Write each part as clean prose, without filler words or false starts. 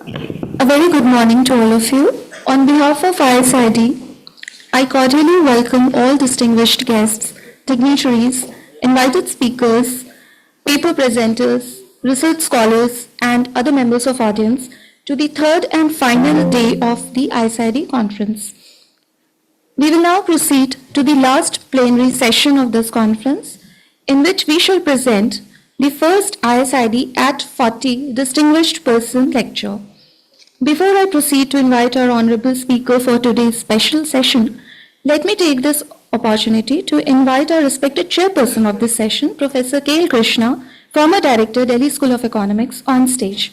A very good morning to all of you. On behalf of ISID, I cordially welcome all distinguished guests, dignitaries, invited speakers, paper presenters, research scholars, and other members of audience to the third and final day of the ISID conference. We will now proceed to the last plenary session of this conference, in which we shall present the first ISID at 40 Distinguished Person lecture. Before I proceed to invite our honorable speaker for today's special session, let me take this opportunity to invite our respected chairperson of this session, Professor Krishna, former director, Delhi School of Economics, on stage.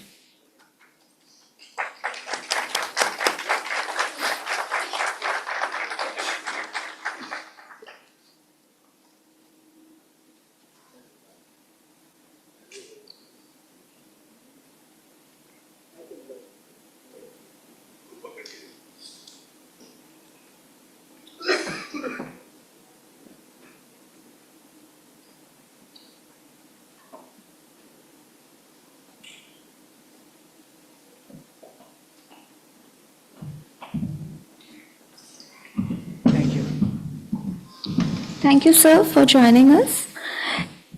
Thank you, sir, for joining us.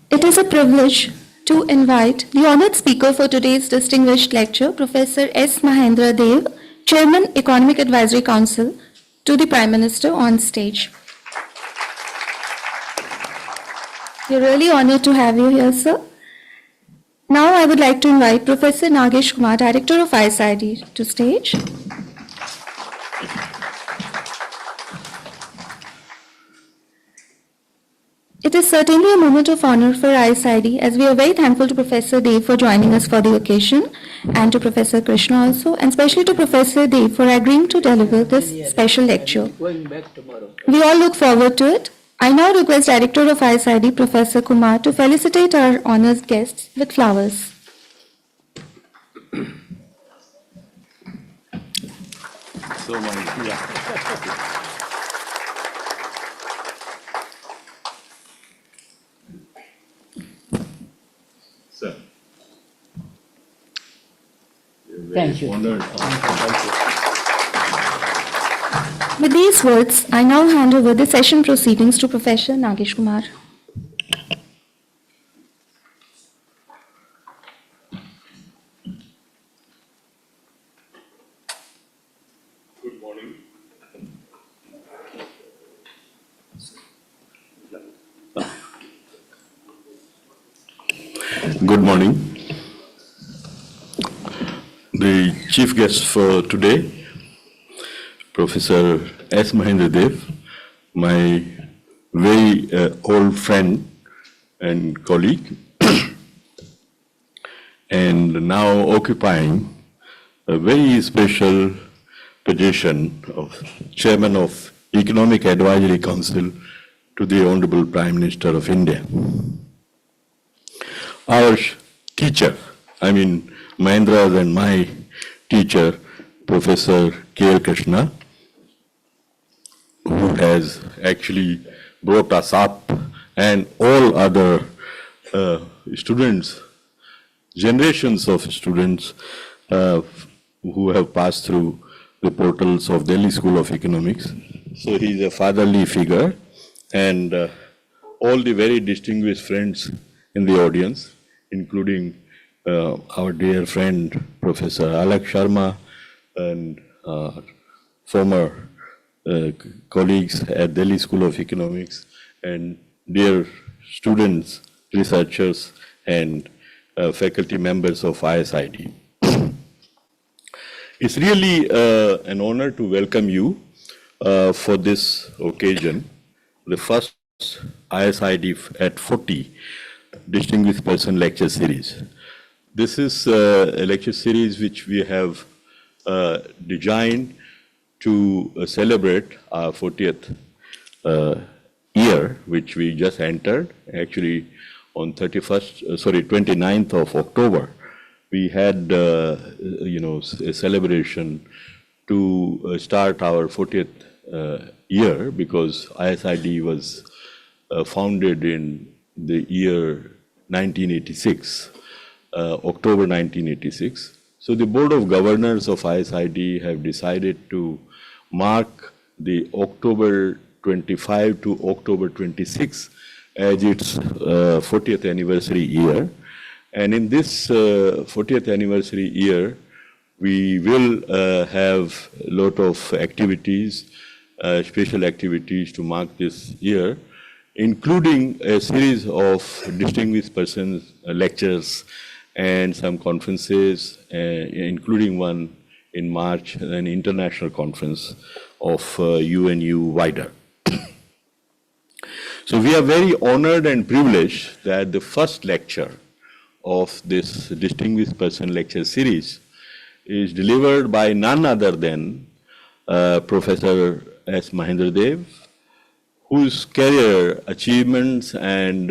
It is a privilege to invite the honored speaker for today's distinguished lecture, Professor S. Mahendra Dev, Chairman, Economic Advisory Council, to the Prime Minister on stage. We're really honored to have you here, sir. Now I would like to invite Professor Nagesh Kumar, Director of ISID, to stage. It is certainly a moment of honor for ISID, as we are very thankful to Professor Dev for joining us for the occasion, and to Professor Krishna also, and especially to Professor Dev for agreeing to deliver this special lecture. We all look forward to it. I now request Director of ISID, Professor Kumar, to felicitate our honored guests with flowers. So much, Sir. Thank you. With these words, I now hand over the session proceedings to Professor Nagesh Kumar. Good morning. Good morning. The chief guest for today, Professor S. Mahendra Dev, my very old friend and colleague, and now occupying a very special position of Chairman of Economic Advisory Council to the Honorable Prime Minister of India. Our teacher, Mahendra's and my teacher, Professor Krishna, who has actually brought us up, and all other students, generations of students who have passed through the portals of Delhi School of Economics. So he is a fatherly figure, and all the very distinguished friends in the audience, including our dear friend, Professor Alak Sharma, and former colleagues at Delhi School of Economics, and dear students, researchers, and faculty members of ISID. It's really an honor to welcome you for this occasion, the first ISID at 40 Distinguished Person Lecture Series. This is a lecture series which we have designed to celebrate our 40th year, which we just entered, actually on 29th of October. We had, a celebration to start our 40th year, because ISID was founded in the year 1986, October 1986. So the Board of Governors of ISID have decided to mark the October 25 to October 26 as its 40th anniversary year. And in this 40th anniversary year, we will have a lot of activities, special activities to mark this year, including a series of distinguished persons lectures and some conferences, including one in March, an international conference of UNU wider. So we are very honored and privileged that the first lecture of this distinguished person lecture series is delivered by none other than Professor S. Mahendra, whose career achievements and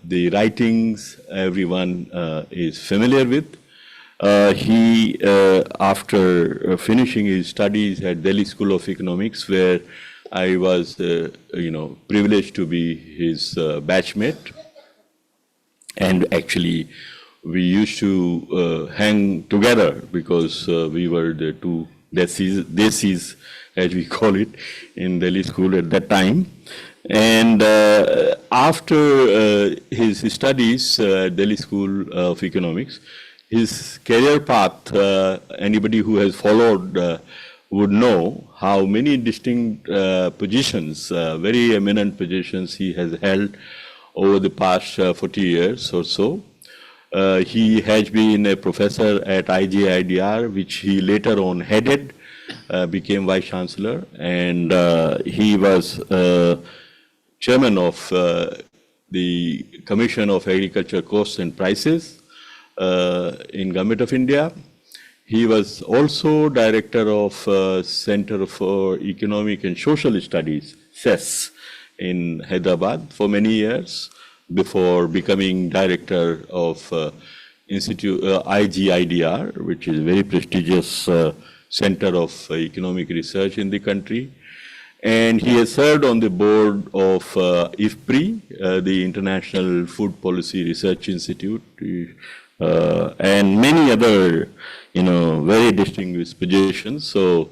the writings everyone is familiar with. He, after finishing his studies at Delhi School of Economics, where I was, privileged to be his batchmate, and actually we used to hang together because we were the two desis, as we call it, in Delhi School at that time. And after his studies at Delhi School of Economics, his career path, anybody who has followed would know how many distinct positions, very eminent positions he has held over the past 40 years or so. He has been a professor at IGIDR, which he later on headed, became Vice Chancellor, and he was chairman of the Commission of Agriculture Costs and Prices in Government of India. He was also director of Center for Economic and Social Studies, CES, in Hyderabad for many years before becoming director of Institute IGIDR, which is a very prestigious center of economic research in the country. And he has served on the board of IFPRI, the International Food Policy Research Institute, and many other, very distinguished positions. So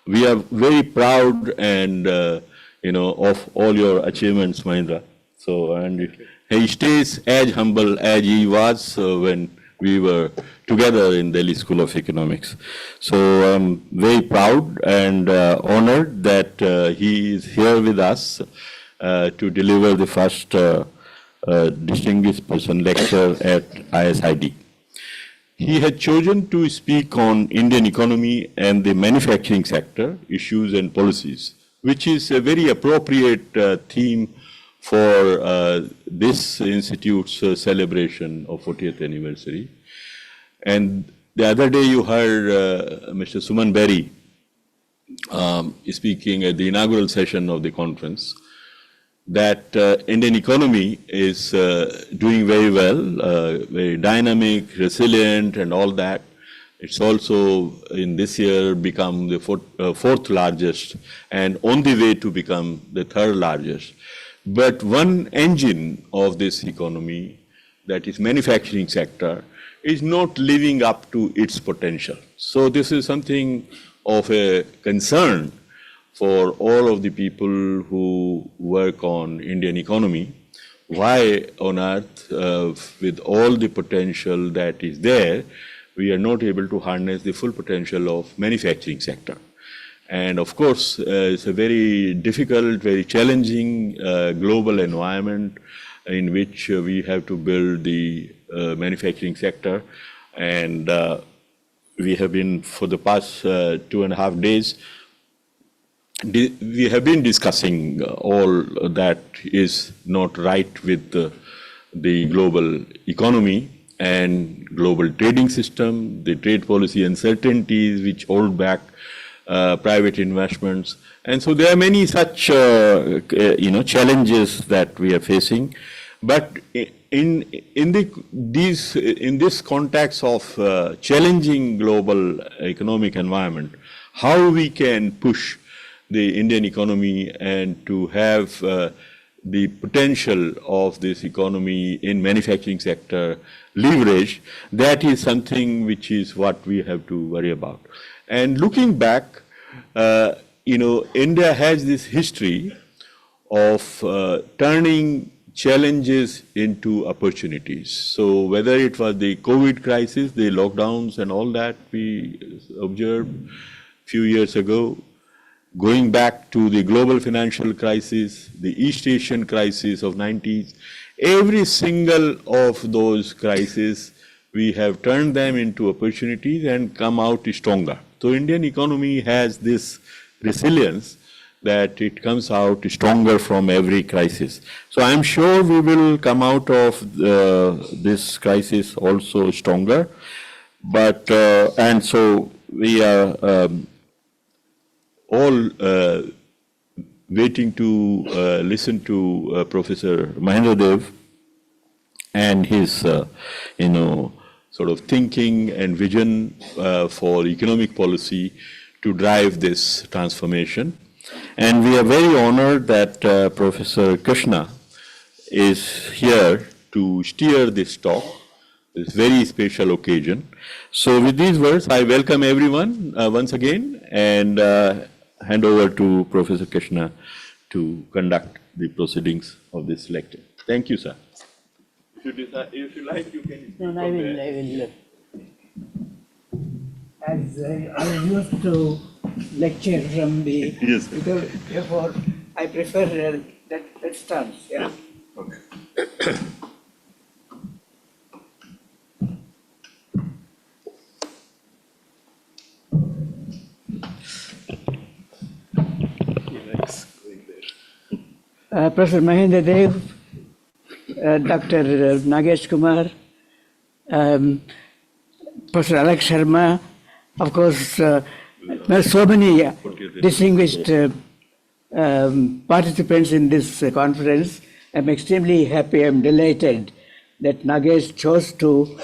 we are very proud and, of all your achievements, Mahendra. So, and he stays as humble as he was when we were together in Delhi School of Economics. So I'm very proud and honored that he is here with us to deliver the first distinguished person lecture at ISID. He had chosen to speak on Indian economy and the manufacturing sector, issues and policies, which is a very appropriate theme for this institute's celebration of 40th anniversary. And the other day you heard Mr. Suman Berry speaking at the inaugural session of the conference, that Indian economy is doing very well, very dynamic, resilient, and all that. It's also in this year become the fourth largest and on the way to become the third largest. But one engine of this economy, that is manufacturing sector, is not living up to its potential. So this is something of a concern for all of the people who work on Indian economy. Why on earth, with all the potential that is there, we are not able to harness the full potential of manufacturing sector? And of course, it's a very difficult, very challenging global environment in which we have to build the manufacturing sector. And we have been, for the past 2.5 days, we have been discussing all that is not right with the global economy and global trading system, the trade policy uncertainties which hold back private investments. And so there are many such challenges that we are facing. But in this context of challenging global economic environment, how we can push the Indian economy and to have the potential of this economy in manufacturing sector leverage, that is something which is what we have to worry about. And looking back, India has this history of turning challenges into opportunities. So whether it was the COVID crisis, the lockdowns and all that we observed a few years ago, going back to the global financial crisis, the East Asian crisis of 90s, every single of those crises, we have turned them into opportunities and come out stronger. So Indian economy has this resilience that it comes out stronger from every crisis. So I'm sure we will come out of this crisis also stronger. But, and so we are all waiting to listen to Professor Mahendra and his, sort of thinking and vision for economic policy to drive this transformation. And we are very honored that Professor Krishna is here to steer this talk, this very special occasion. So with these words, I welcome everyone once again and hand over to Professor Krishna to conduct the proceedings of this lecture. Thank you, sir. If you like, you can. No, I will. As I used to lecture from the. Yes. Therefore, I prefer that stance. Yeah. Okay. Professor Mahendra Dev, Dr. Nagesh Kumar, Professor Alex Sharma, of course, there are so many distinguished participants in this conference. I'm extremely happy, I'm delighted that Nagesh chose to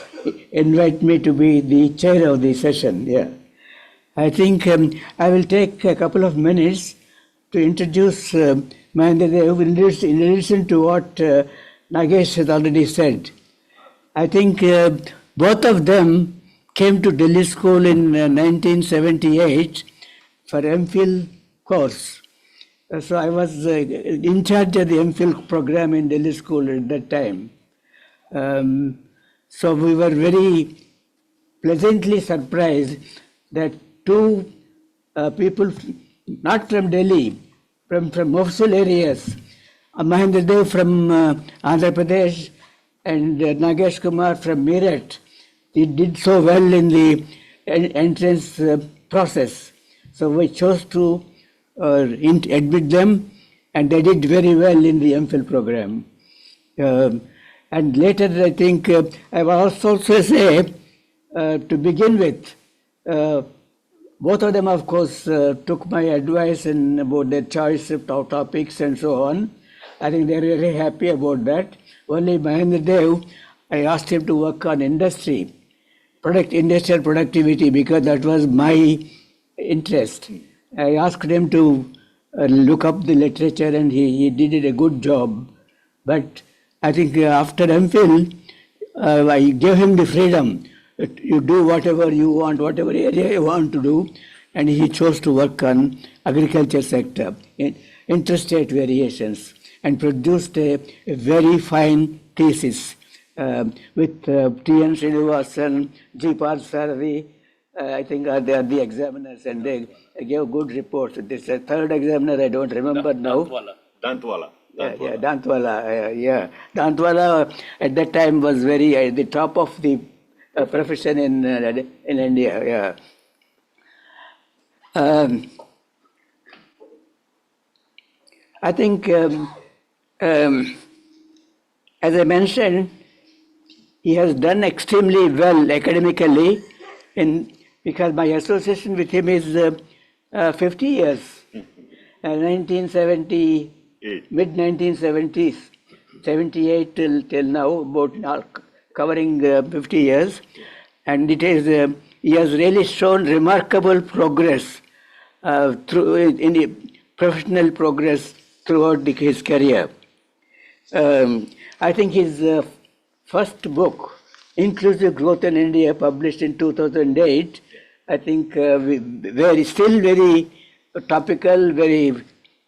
invite me to be the chair of the session. Yeah. I think I will take a couple of minutes to introduce Mahendra Dev in addition to what Nagesh has already said. I think both of them came to Delhi School in 1978 for MPhil course. So I was in charge of the MPhil program in Delhi School at that time. So we were very pleasantly surprised that two people, not from Delhi, from Mosul areas, Mahendra Dev from Andhra Pradesh and Nagesh Kumar from Meerut, they did so well in the entrance process. So we chose to admit them, and they did very well in the MPhil program. And later, I think, I will also say, to begin with, both of them, of course, took my advice about their choice of topics and so on. I think they're very happy about that. Only Mahendra Dev, I asked him to work on industrial productivity, because that was my interest. I asked him to look up the literature, and he did a good job. But I think after MPhil, I gave him the freedom. You do whatever you want, whatever area you want to do, and he chose to work on agriculture sector, interstate variations, and produced a very fine thesis with T.N. Srinivasan, G. Parthasarathi. I think they are the examiners, and they gave good reports. This third examiner, I don't remember now. Dantwala. Yeah, Dantwala. Dantwala at that time was very at the top of the profession in India. Yeah. I think, as I mentioned, he has done extremely well academically, because my association with him is 50 years, 1970, mid-1970s, 78 till now, about covering 50 years, and it is he has really shown remarkable progress in the professional progress throughout his career. I think his first book, Inclusive Growth in India, published in 2008, I think very still very topical, very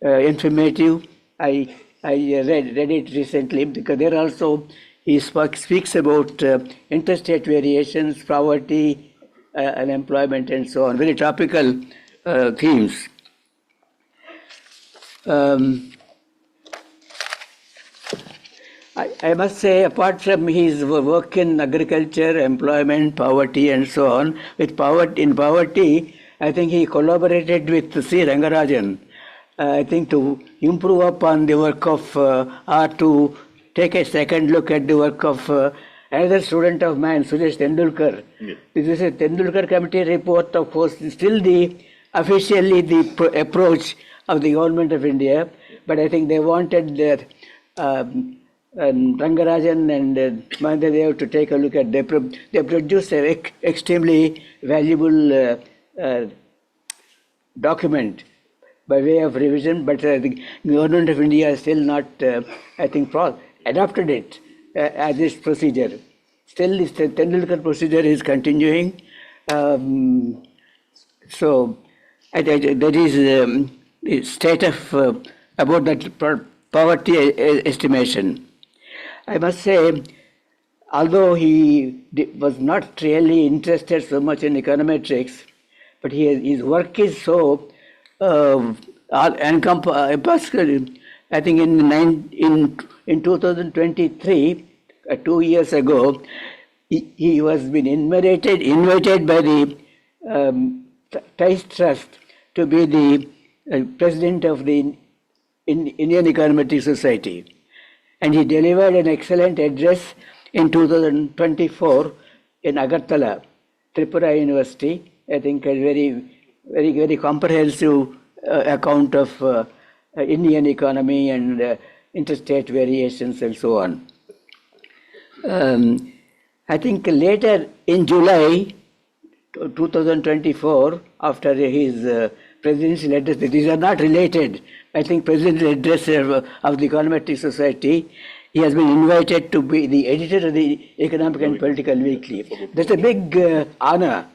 informative. I read it recently because there also he speaks about interstate variations, poverty, unemployment, and so on. Very topical themes. I must say, apart from his work in agriculture, employment, poverty, and so on, in poverty, I think he collaborated with C. Rangarajan. I think to improve upon the work of, or to take a second look at the work of another student of mine, Suresh Tendulkar. Yeah. This is a Tendulkar committee report, of course, still officially the approach of the government of India, but I think they wanted their Rangarajan and Mahendra to take a look at. They produced an extremely valuable document by way of revision, but the government of India has still not, I think, adopted it as this procedure. Still, this Tendulkar procedure is continuing. So, there is the state of about that poverty estimation. I must say, although he was not really interested so much in econometrics, but his work is so I think in 2023, 2 years ago, he was been invited by the Tice Trust to be the president of the Indian Econometric Society. And he delivered an excellent address in 2024 in Agartala, Tripura University. I think a very comprehensive account of Indian economy and interstate variations and so on. I think later in July 2024, after his presidential address, these are not related. I think presidential address of the Econometric Society, he has been invited to be the editor of the Economic and Political Weekly. That's a big honor.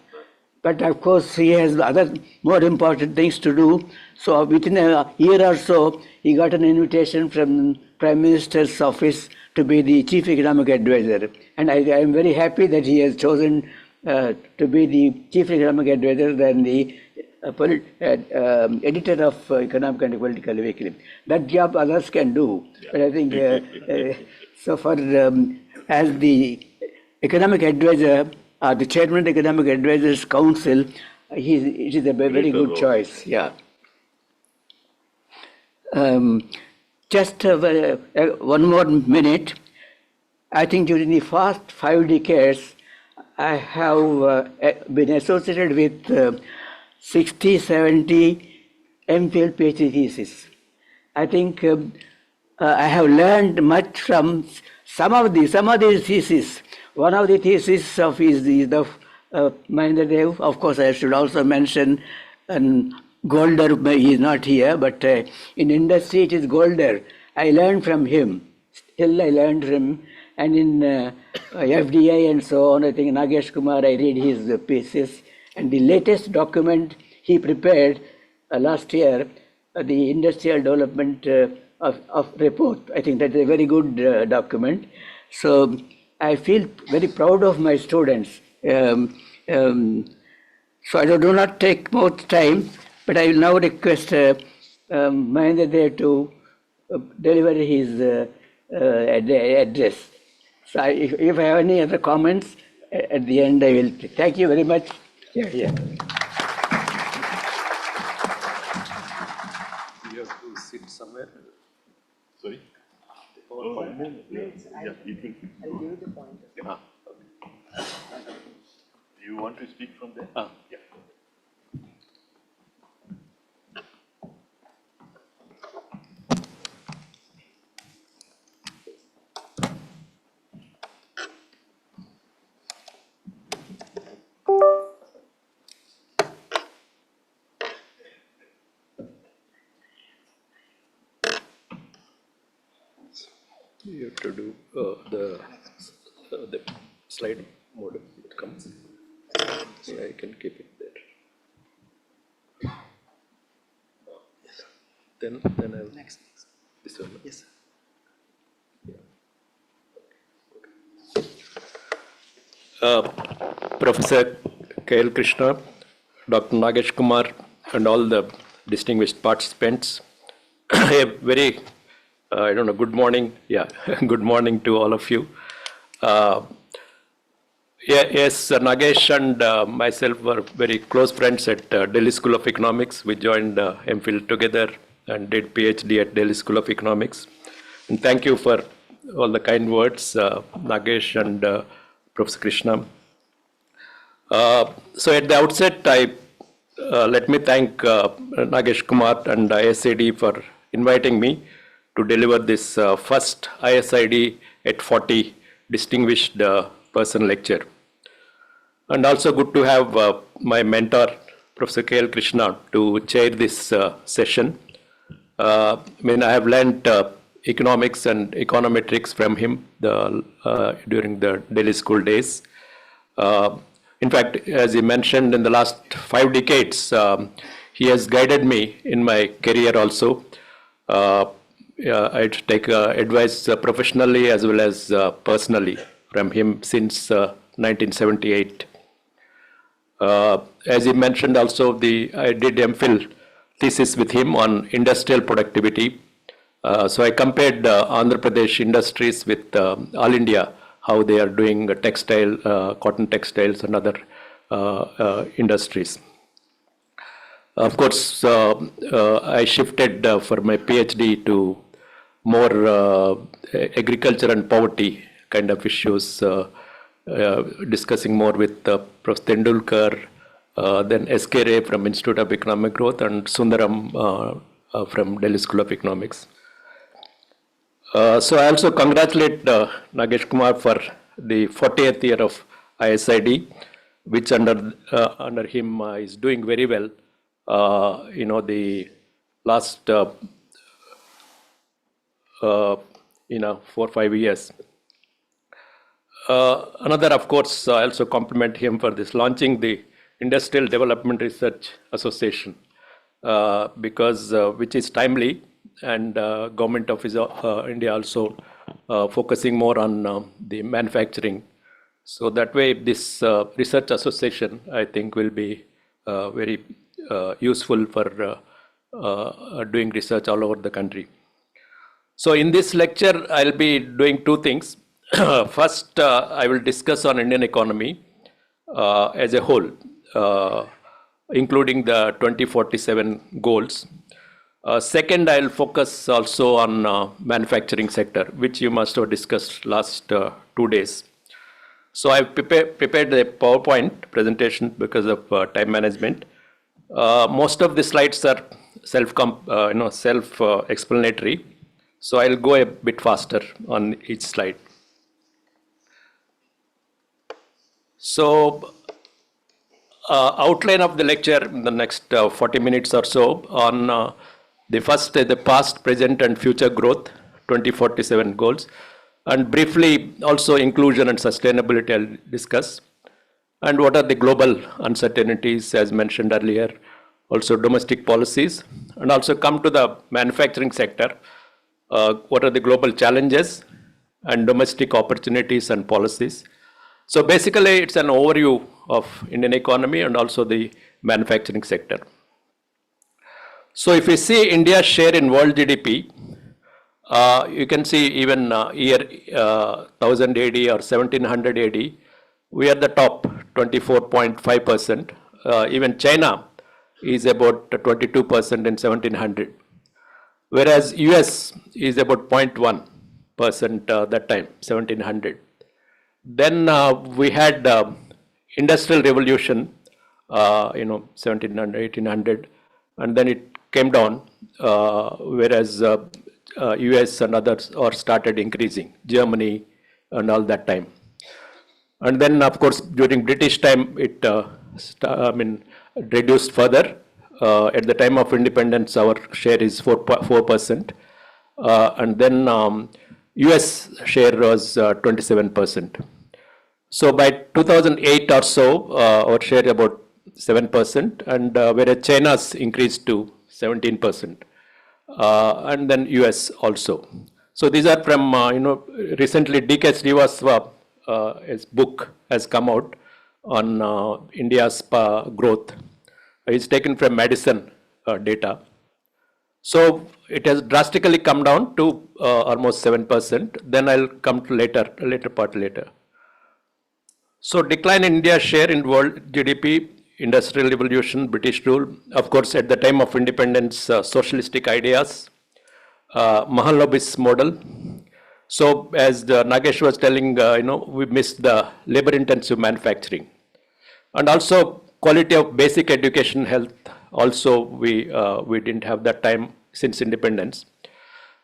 But of course, he has other more important things to do. So within a year or so, he got an invitation from Prime Minister's office to be the Chief Economic Advisor. And I am very happy that he has chosen to be the Chief Economic Advisor than the editor of Economic and Political Weekly. That job others can do. Yeah. But I think, so for as the Economic Advisor, the Chairman of the Economic Advisors Council, it is a very good choice. Yeah. Just one more minute. I think during the past 5 decades, I have been associated with 60, 70 MPhil PhD theses. I think I have learned much from some of these theses. One of the theses of is the Mahendra. Of course, I should also mention Golder. He is not here, but in industry it is Golder. I learned from him. Still, I learned from him. And in FDI and so on, I think Nagesh Kumar, I read his pieces. And the latest document he prepared last year, the Industrial Development of Report. I think that's a very good document. So I feel very proud of my students. So I do not take much time, but I will now request Mahendra to deliver his address. So if I have any other comments, at the end I will. Thank you very much. Yeah. You have to sit somewhere. Sorry? Yeah, you think. I'll give you the pointer. Okay. Do you want to speak from there? Yeah. You have to do the slide mode. It comes. Yeah, I can keep it there. Then I'll next. This one. Yes. Sir. Professor K.L. Krishna, Dr. Nagesh Kumar, and all the distinguished participants. A very, good morning. Yeah, good morning to all of you. Yes, Nagesh and myself were very close friends at Delhi School of Economics. We joined MPhil together and did PhD at Delhi School of Economics. And thank you for all the kind words, Nagesh and Professor Krishna. So at the outset, let me thank Nagesh Kumar and ISID for inviting me to deliver this first ISID at 40 distinguished person lecture. And also good to have my mentor, Professor K.L. Krishna, to chair this session. I have learned economics and econometrics from him during the Delhi school days. In fact, as he mentioned, in the last 5 decades, he has guided me in my career also. I take advice professionally as well as personally from him since 1978. As he mentioned also, I did MPhil thesis with him on industrial productivity. So I compared Andhra Pradesh industries with all India, how they are doing textile, cotton textiles and other industries. Of course, I shifted for my PhD to more agriculture and poverty kind of issues, discussing more with Prof. Tendulkar, then S.K. Ray from Institute of Economic Growth, and Sundaram from Delhi School of Economics. So I also congratulate Nagesh Kumar for the 40th year of ISID, which under him is doing very well. The last 4 or 5 years. Another, of course, I also compliment him for this launching the Industrial Development Research Association, because which is timely, and Government of India also focusing more on the manufacturing. So that way, this research association, I think, will be very useful for doing research all over the country. So in this lecture, I'll be doing 2 things. First, I will discuss on Indian economy as a whole, including the 2047 goals. Second, I'll focus also on manufacturing sector, which you must have discussed last 2 days. So I've prepared a PowerPoint presentation because of time management. Most of the slides are self-explanatory. So I'll go a bit faster on each slide. So outline of the lecture in the next 40 minutes or so on the first, the past, present and future growth, 2047 goals. And briefly also inclusion and sustainability I'll discuss. And what are the global uncertainties as mentioned earlier, also domestic policies, and also come to the manufacturing sector. What are the global challenges and domestic opportunities and policies. So basically it's an overview of Indian economy and also the manufacturing sector. So if you see India's share in world GDP, you can see even year 1000 AD or 1700 AD, we are the top 24.5%. Even China is about 22% in 1700. Whereas US is about 0.1% that time, 1700. Then we had industrial revolution, 1700, 1800, and then it came down, whereas US and others are started increasing, Germany and all that time. And then of course during British time it reduced further. At the time of independence our share is 4%. And then US share was 27%. So by 2008 or so, our share about 7%, and whereas China's increased to 17%, and then US also. So these are from, recently D.K. Srivastava, his book has come out on India's growth. It's taken from Madison data. So it has drastically come down to almost 7%. Then I'll come to later part later. So decline in India's share in world GDP, industrial revolution, British rule, of course at the time of independence, socialistic ideas, Mahalanobis model. So as Nagesh was telling, we missed the labor-intensive manufacturing, and also quality of basic education, health. Also, we didn't have that time since independence,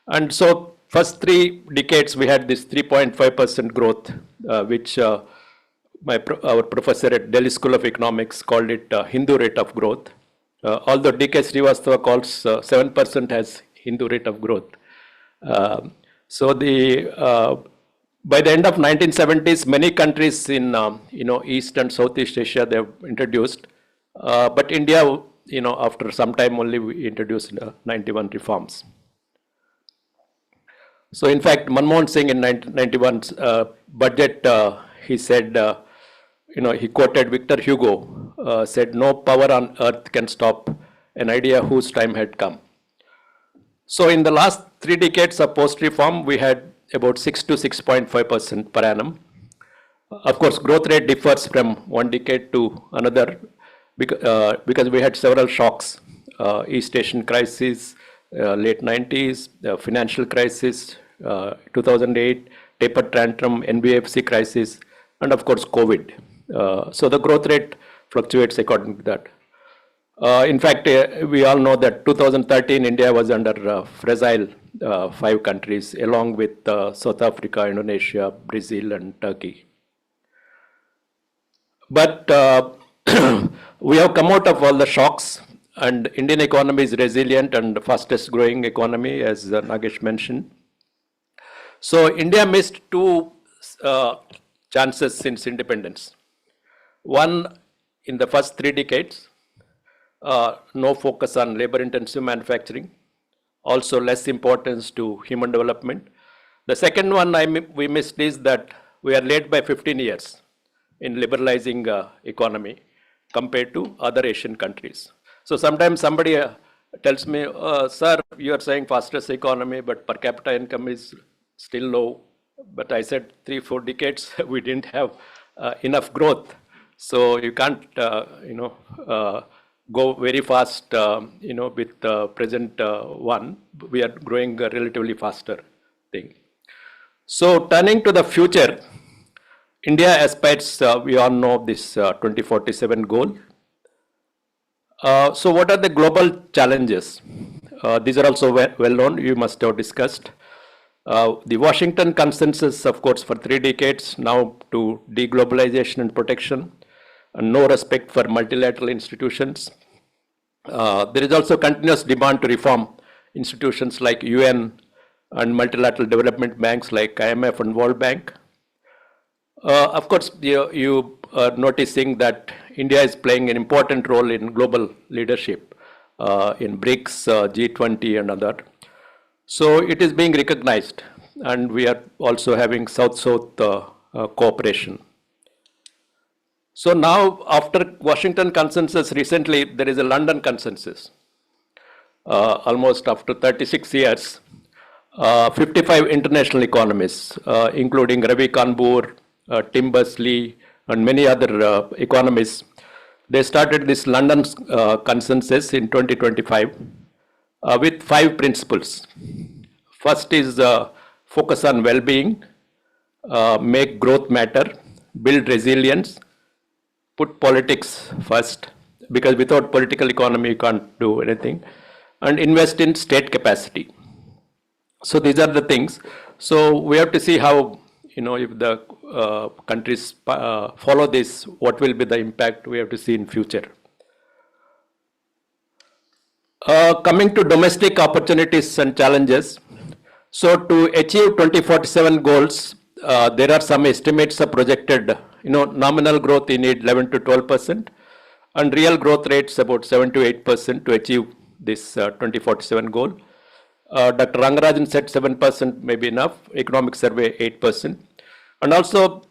and so first 3 decades we had this 3.5% growth, which our professor at Delhi School of Economics called it Hindu rate of growth. Although D.K. Srivastava calls 7% as Hindu rate of growth. So by the end of 1970s, many countries in East and Southeast Asia they have introduced, but India, after some time only we introduced 91 reforms. So in fact, Manmohan Singh in 1991's budget, he said, he quoted Victor Hugo, said, "No power on earth can stop an idea whose time had come." So in the last 3 decades of post-reform, we had about 6 to 6.5% per annum. Of course, growth rate differs from one decade to another because we had several shocks: East Asian crisis, late 90s, financial crisis, 2008, taper tantrum, NBFC crisis, and of course COVID. So the growth rate fluctuates according to that. In fact, we all know that 2013 India was under fragile 5 countries along with South Africa, Indonesia, Brazil, and Turkey. But we have come out of all the shocks, and Indian economy is resilient and the fastest growing economy, as Nagesh mentioned. So India missed 2 chances since independence. One, in the first 3 decades, no focus on labor-intensive manufacturing, also less importance to human development. The second one we missed is that we are late by 15 years in liberalizing economy compared to other Asian countries. So sometimes somebody tells me, "Sir, you are saying fastest economy, but per capita income is still low." But I said 3-4 decades we didn't have enough growth. So you can't, go very fast, with the present one. We are growing a relatively faster thing. So turning to the future, India aspires, we all know this 2047 goal. So what are the global challenges? These are also well known, you must have discussed. The Washington consensus, of course, for 3 decades now to deglobalization and protection, and no respect for multilateral institutions. There is also continuous demand to reform institutions like UN and multilateral development banks like IMF and World Bank. Of course, you are noticing that India is playing an important role in global leadership in BRICS, G20 and other. So it is being recognized, and we are also having South-South cooperation. So now, after Washington consensus recently, there is a London consensus. Almost after 36 years, 55 international economists, including Ravi Kanpur, Tim Berners-Lee, and many other economists, they started this London consensus in 2025 with 5 principles. First is focus on well-being, make growth matter, build resilience, put politics first, because without political economy you can't do anything, and invest in state capacity. So these are the things. So we have to see how, if the countries follow this, what will be the impact we have to see in future. Coming to domestic opportunities and challenges, So to achieve 2047 goals, there are some estimates of projected, nominal growth you need 11 to 12%, and real growth rates about 7 to 8% to achieve this 2047 goal. Dr. Rangarajan said 7% may be enough, economic survey 8%. And also,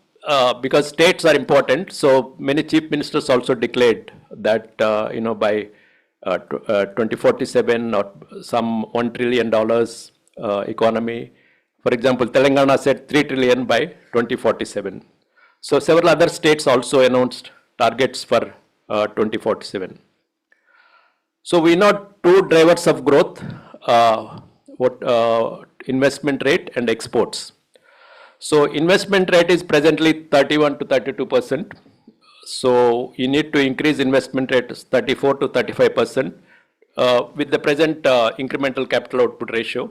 because states are important, so many chief ministers also declared that, by 2047 or some $1 trillion economy. For example, Telangana said 3 trillion by 2047. So several other states also announced targets for 2047. So we know two drivers of growth, investment rate and exports. So investment rate is presently 31 to 32%. So you need to increase investment rate 34 to 35%. With the present incremental capital output ratio,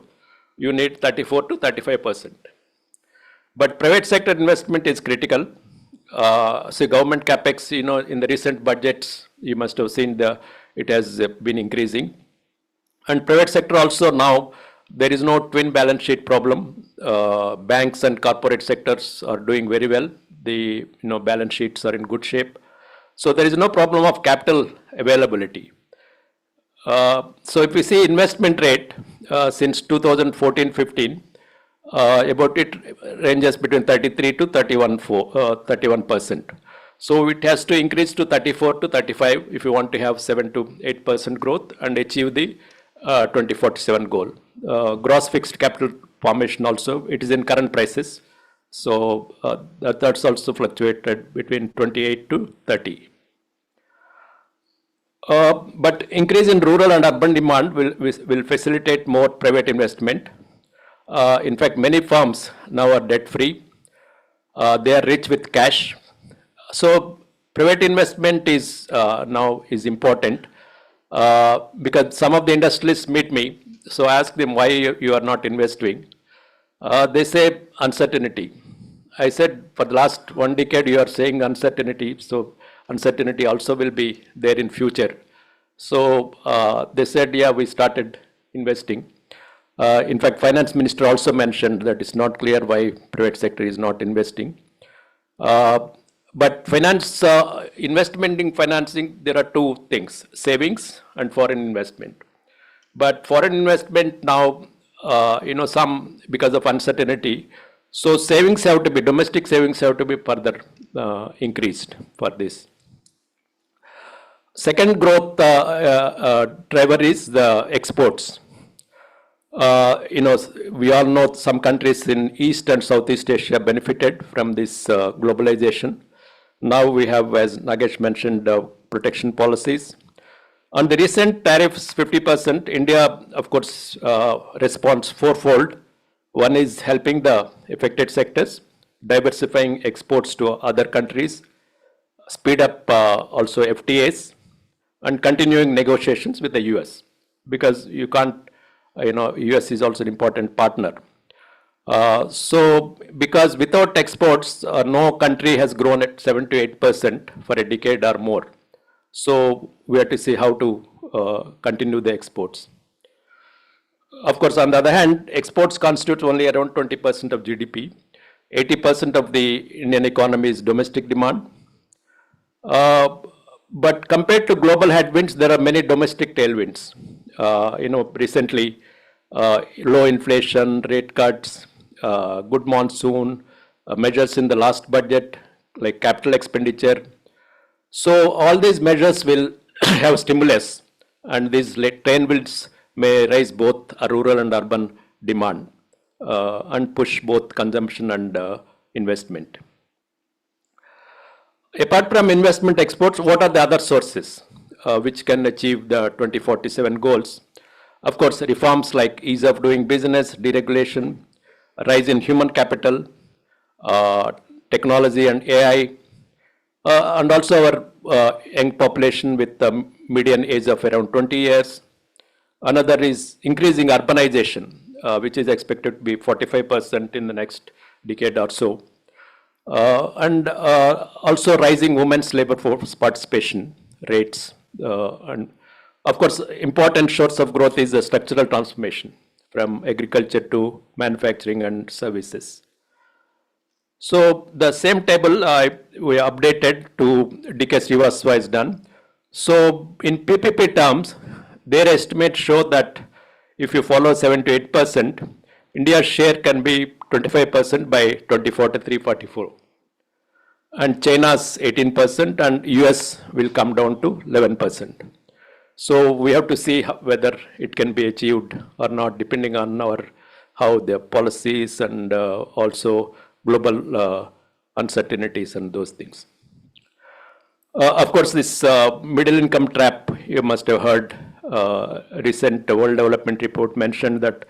you need 34 to 35%. But private sector investment is critical. So government capex, in the recent budgets, you must have seen it has been increasing. And private sector also now, there is no twin balance sheet problem. Banks and corporate sectors are doing very well. The balance sheets are in good shape. So there is no problem of capital availability. So if we see investment rate since 2014-15, about it ranges between 33 to 31%. So it has to increase to 34 to 35 if you want to have 7 to 8% growth and achieve the 2047 goal. Gross fixed capital formation also, it is in current prices. So that's also fluctuated between 28 to 30. But increase in rural and urban demand will facilitate more private investment. In fact, many firms now are debt free. They are rich with cash. So private investment is now is important because some of the industrialists meet me. So I ask them why you are not investing. They say uncertainty. I said for the last 1 decade you are saying uncertainty, so uncertainty also will be there in future. So they said, yeah, we started investing. In fact, finance minister also mentioned that it's not clear why private sector is not investing. But finance, investment in financing, there are two things, savings and foreign investment. But foreign investment now, some because of uncertainty, so savings have to be, domestic savings have to be further increased for this. Second growth driver is the exports. We all know some countries in East and Southeast Asia benefited from this globalization. Now we have, as Nagesh mentioned, protection policies. On the recent tariffs, 50%, India, of course, responds fourfold. One is helping the affected sectors, diversifying exports to other countries, speed up also FTAs, and continuing negotiations with the US. Because you can't, US is also an important partner. So, because without exports, no country has grown at 7 to 8% for a decade or more. So, we have to see how to continue the exports. Of course, on the other hand, exports constitute only around 20% of GDP. 80% of the Indian economy is domestic demand. But compared to global headwinds, there are many domestic tailwinds. Recently, low inflation, rate cuts, good monsoon, measures in the last budget, like capital expenditure. So all these measures will have stimulus, and these tailwinds may raise both rural and urban demand and push both consumption and investment. Apart from investment exports, what are the other sources which can achieve the 2047 goals? Of course, reforms like ease of doing business, deregulation, rise in human capital, technology and AI, and also our young population with the median age of around 20 years. Another is increasing urbanization, which is expected to be 45% in the next decade or so. And also rising women's labor force participation rates. And of course, important source of growth is the structural transformation. from agriculture to manufacturing and services. So the same table we updated to decades reverse wise done. So in PPP terms, their estimates show that if you follow 7 to 8%, India's share can be 25% by 2043-44. And China's 18% and US will come down to 11%. So we have to see whether it can be achieved or not, depending on how the policies and also global uncertainties and those things. Of course, this middle income trap, you must have heard, recent World Development Report mentioned that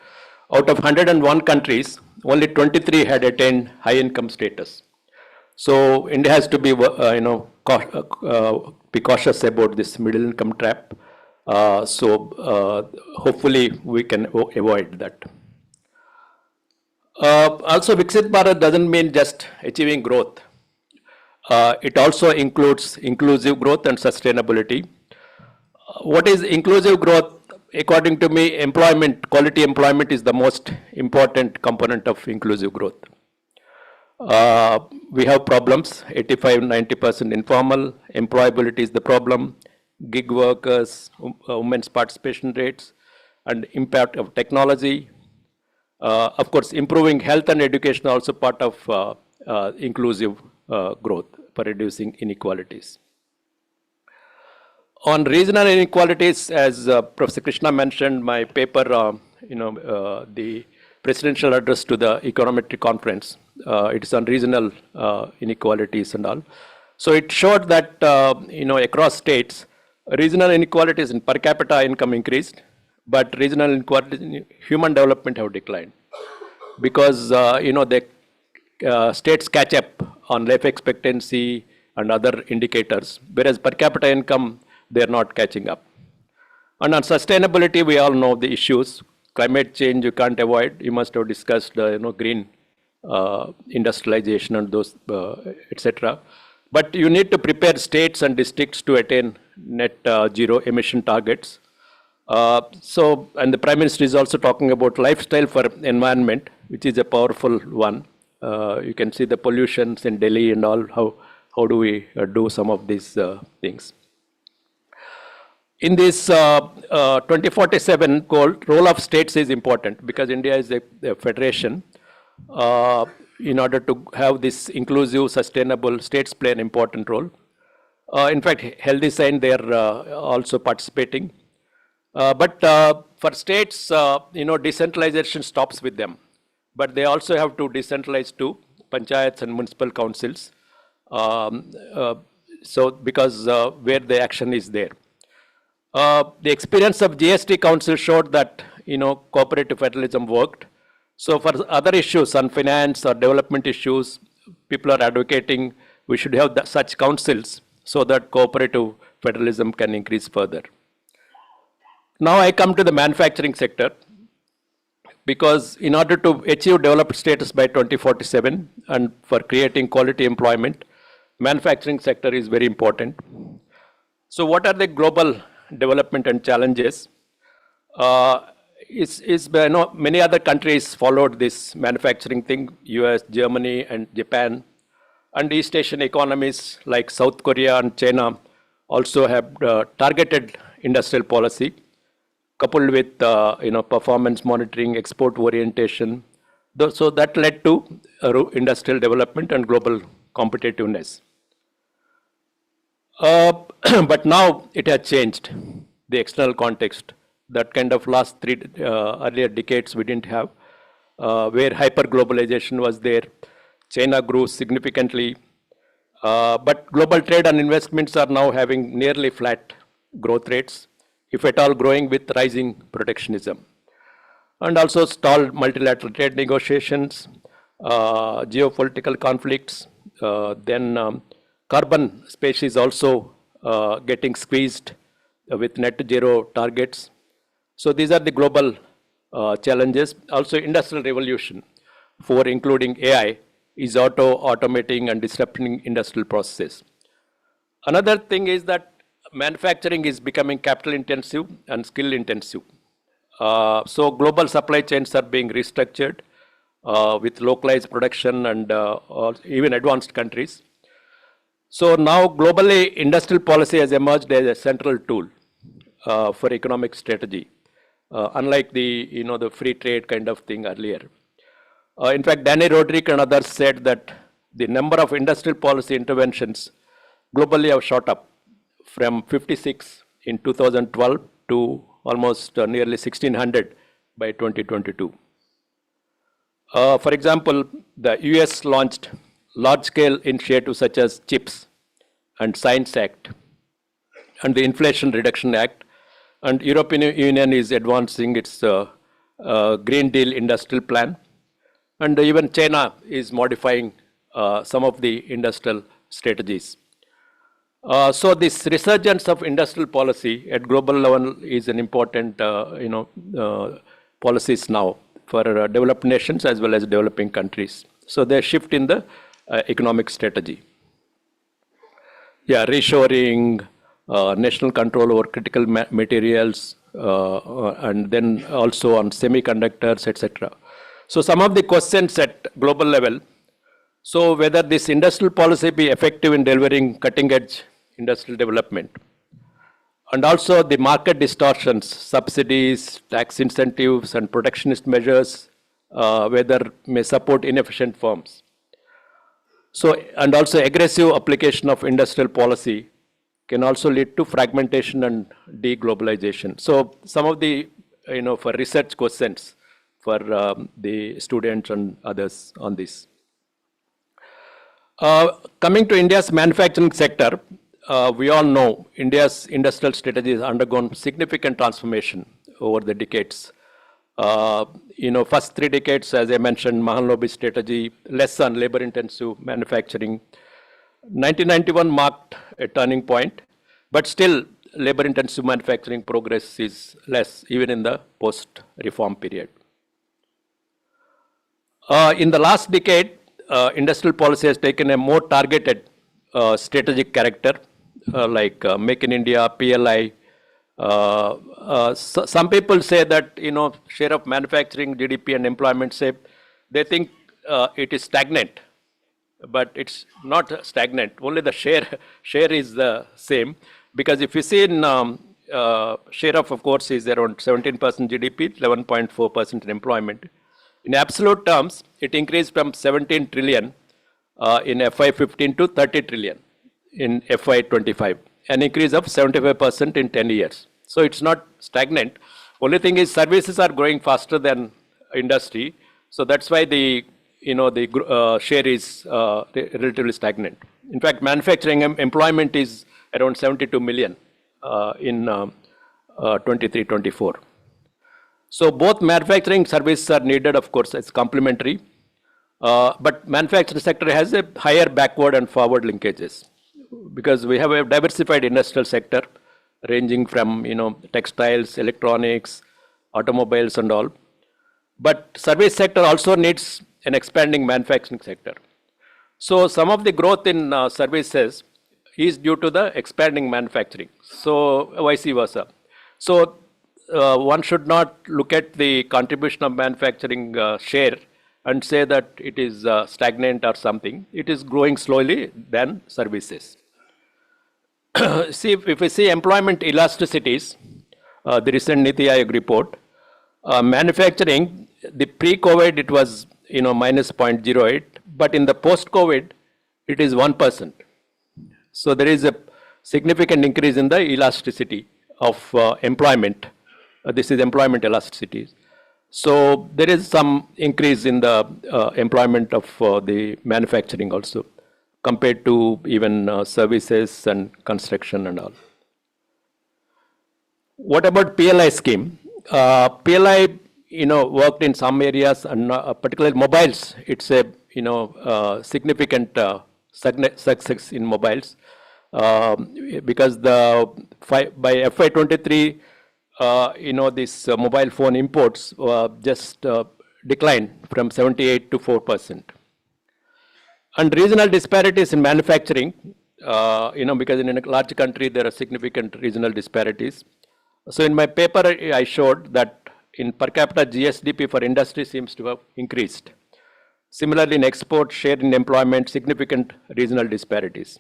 out of 101 countries, only 23 had attained high income status. So India has to be, be cautious about this middle income trap. Hopefully we can avoid that. Also, Viksit Bharat doesn't mean just achieving growth. It also includes inclusive growth and sustainability. What is inclusive growth? According to me, employment, quality employment is the most important component of inclusive growth. We have problems, 85-90% informal, employability is the problem, gig workers, women's participation rates, and impact of technology. Of course, improving health and education are also part of inclusive growth for reducing inequalities. On regional inequalities, as Professor Krishna mentioned, my paper, the presidential address to the econometric conference, it is on regional inequalities and all. So it showed that, across states, regional inequalities in per capita income increased, but regional inequalities in human development have declined because, the states catch up on life expectancy and other indicators, whereas per capita income, they are not catching up. And on sustainability, we all know the issues. Climate change you can't avoid. You must have discussed, green industrialization and those, etc. But you need to prepare states and districts to attain net zero emission targets. And the Prime Minister is also talking about lifestyle for environment, which is a powerful one. You can see the pollutions in Delhi and all, how do we do some of these things. In this 2047 goal, role of states is important because India is a federation. In order to have this inclusive, sustainable, states play an important role. In fact, Healthy Sign, they are also participating. But for states, decentralization stops with them. But they also have to decentralize to panchayats and municipal councils. Because where the action is there. The experience of GST Council showed that, cooperative federalism worked. So for other issues on finance or development issues, people are advocating we should have such councils so that cooperative federalism can increase further. Now I come to the manufacturing sector, because in order to achieve developed status by 2047 and for creating quality employment, manufacturing sector is very important. So what are the global development and challenges? Many other countries followed this manufacturing thing, US, Germany, and Japan. And East Asian economies like South Korea and China also have targeted industrial policy, coupled with performance monitoring, export orientation. So that led to industrial development and global competitiveness. But now it has changed, the external context. That kind of last three earlier decades we didn't have, where hyper-globalization was there. China grew significantly, but global trade and investments are now having nearly flat growth rates, if at all growing with rising protectionism. And also stalled multilateral trade negotiations, geopolitical conflicts, then carbon space is also getting squeezed with net zero targets. So these are the global challenges. Also industrial revolution, for including AI, is automating and disrupting industrial processes. Another thing is that manufacturing is becoming capital intensive and skill intensive. So global supply chains are being restructured with localized production and even advanced countries. So now globally, industrial policy has emerged as a central tool for economic strategy, unlike the free trade kind of thing earlier. In fact, Danny Roderick and others said that the number of industrial policy interventions globally have shot up from 56 in 2012 to almost nearly 1,600 by 2022. For example, the US launched large-scale initiatives such as CHIPS and Science Act and the Inflation Reduction Act, and European Union is advancing its Green Deal industrial plan, and even China is modifying some of the industrial strategies. So this resurgence of industrial policy at global level is an important policies now for developed nations as well as developing countries. So there's a shift in the economic strategy. Yeah, reshoring, national control over critical materials, and then also on semiconductors, etc. So some of the questions at global level, so whether this industrial policy be effective in delivering cutting-edge industrial development, and also the market distortions, subsidies, tax incentives, and protectionist measures, whether may support inefficient firms. So, and also aggressive application of industrial policy can also lead to fragmentation and deglobalization. So some of the, for research questions for the students and others on this. Coming to India's manufacturing sector, we all know India's industrial strategy has undergone significant transformation over the decades. First 3 decades, as I mentioned, Mahanlobi strategy, less on labor-intensive manufacturing. 1991 marked a turning point, but still labor-intensive manufacturing progress is less, even in the post-reform period. In the last decade, industrial policy has taken a more targeted strategic character, like Make in India, PLI. Some people say that, share of manufacturing, GDP and employment, they think it is stagnant, but it's not stagnant. Only the share is the same, because if you see in share of course, is around 17% GDP, 11.4% in employment. In absolute terms, it increased from 17 trillion in FY15 to 30 trillion in FY25, an increase of 75% in 10 years. So it's not stagnant. Only thing is services are growing faster than industry. So that's why the share is relatively stagnant. In fact, manufacturing employment is around 72 million in 23-24. So both manufacturing services are needed, of course, as complementary. But manufacturing sector has a higher backward and forward linkages, because we have a diversified industrial sector ranging from textiles, electronics, automobiles and all. But service sector also needs an expanding manufacturing sector. So some of the growth in services is due to the expanding manufacturing. So vice versa. So one should not look at the contribution of manufacturing share and say that it is stagnant or something. It is growing slowly than services. See, if we see employment elasticities, the recent Niti Aayog report, manufacturing, the pre-COVID it was minus 0.08, but in the post-COVID it is 1%. So there is a significant increase in the elasticity of employment. This is employment elasticity. So there is some increase in the employment of the manufacturing also, compared to even services and construction and all. What about PLI scheme? PLI, worked in some areas, and particularly mobiles. It's a significant success in mobiles, because by FY23, this mobile phone imports just declined from 78 to 4%. And regional disparities in manufacturing, because in a large country there are significant regional disparities. So in my paper I showed that in per capita GSDP for industry seems to have increased. Similarly, in export, share in employment, significant regional disparities.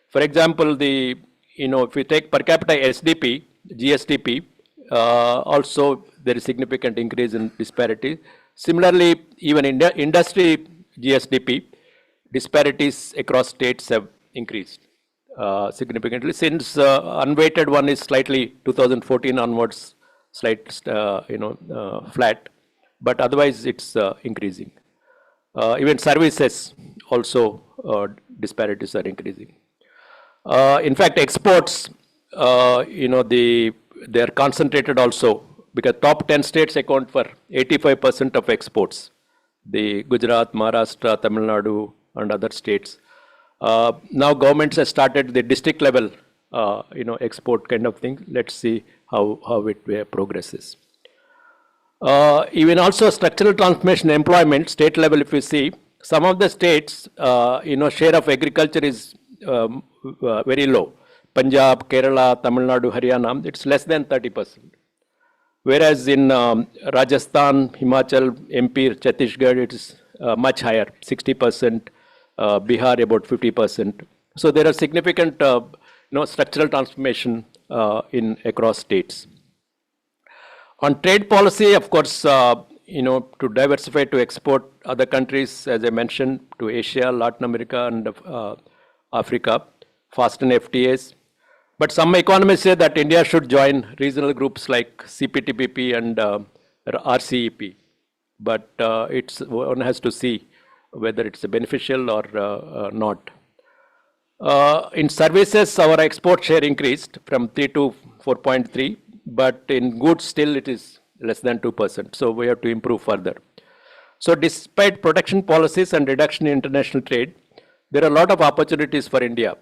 For example, if we take per capita SDP, GSDP, also there is significant increase in disparity. Similarly, even in industry GSDP, disparities across states have increased significantly. Since unweighted one is slightly 2014 onwards, slight, flat, but otherwise it's increasing. Even services also disparities are increasing. In fact, exports, they are concentrated also because top 10 states account for 85% of exports. The Gujarat, Maharashtra, Tamil Nadu, and other states. Now governments have started the district level, export kind of thing. Let's see how it progresses. Even also structural transformation employment, state level, if you see, some of the states, share of agriculture is very low. Punjab, Kerala, Tamil Nadu, Haryana, it's less than 30%. Whereas in Rajasthan, Himachal, MP, Chhattisgarh, it is much higher, 60%, Bihar about 50%. So there are significant structural transformation in across states. On trade policy, of course, to diversify to export other countries, as I mentioned, to Asia, Latin America, and Africa, fasten FTAs. But some economists say that India should join regional groups like CPTPP and RCEP. But one has to see whether it's beneficial or not. In services, our export share increased from 3 to 4.3, but in goods still it is less than 2%. So we have to improve further. So despite protection policies and reduction in international trade, there are a lot of opportunities for India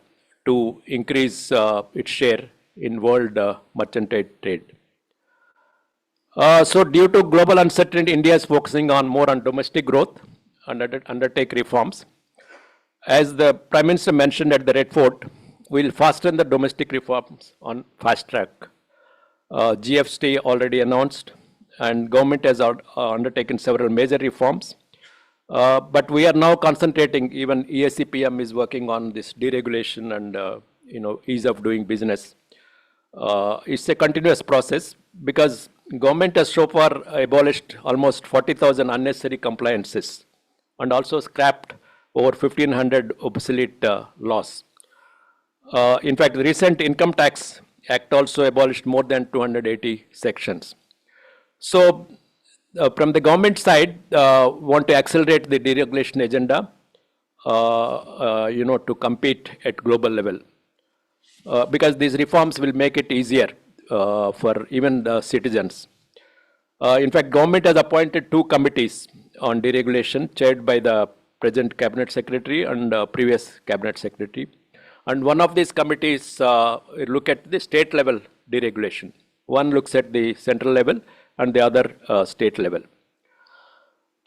to increase its share in world mercantile trade. So due to global uncertainty, India is focusing on more on domestic growth and undertake reforms. As the Prime Minister mentioned at the Red Fort, we will fasten the domestic reforms on fast track. GST already announced, and government has undertaken several major reforms. But we are now concentrating, even EAC-PM is working on this deregulation and ease of doing business. It's a continuous process because government has so far abolished almost 40,000 unnecessary compliances and also scrapped over 1,500 obsolete laws. In fact, the recent Income Tax Act also abolished more than 280 sections. So, from the government side, want to accelerate the deregulation agenda, to compete at global level. Because these reforms will make it easier for even the citizens. In fact, government has appointed 2 committees on deregulation, chaired by the present Cabinet Secretary and previous Cabinet Secretary. And one of these committees look at the state level deregulation. One looks at the central level and the other state level.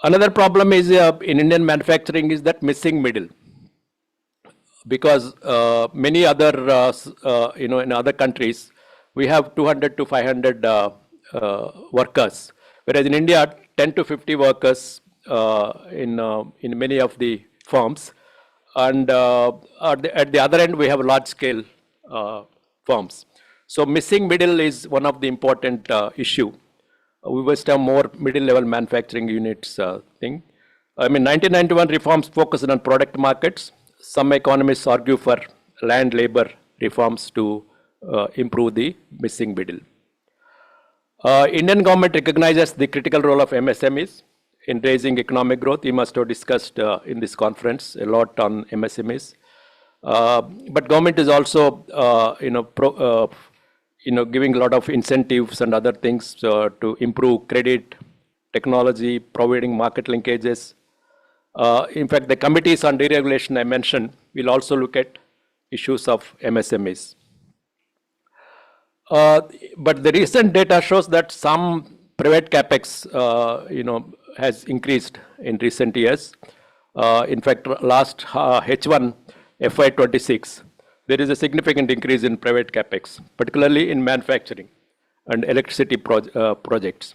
Another problem is in Indian manufacturing is that missing middle. Because many other, in other countries, we have 200 to 500 workers, whereas in India, 10 to 50 workers in many of the firms, and at the other end, we have large-scale firms. So missing middle is one of the important issue. We must have more middle-level manufacturing units thing. I mean, 1991 reforms focused on product markets. Some economists argue for land labor reforms to improve the missing middle. Indian government recognizes the critical role of MSMEs in raising economic growth. We must have discussed in this conference a lot on MSMEs. But government is also, giving a lot of incentives and other things to improve credit, technology, providing market linkages. In fact, the committees on deregulation I mentioned will also look at issues of MSMEs. But the recent data shows that some private capex, has increased in recent years. In fact, last H1 FY26, there is a significant increase in private capex, particularly in manufacturing and electricity projects.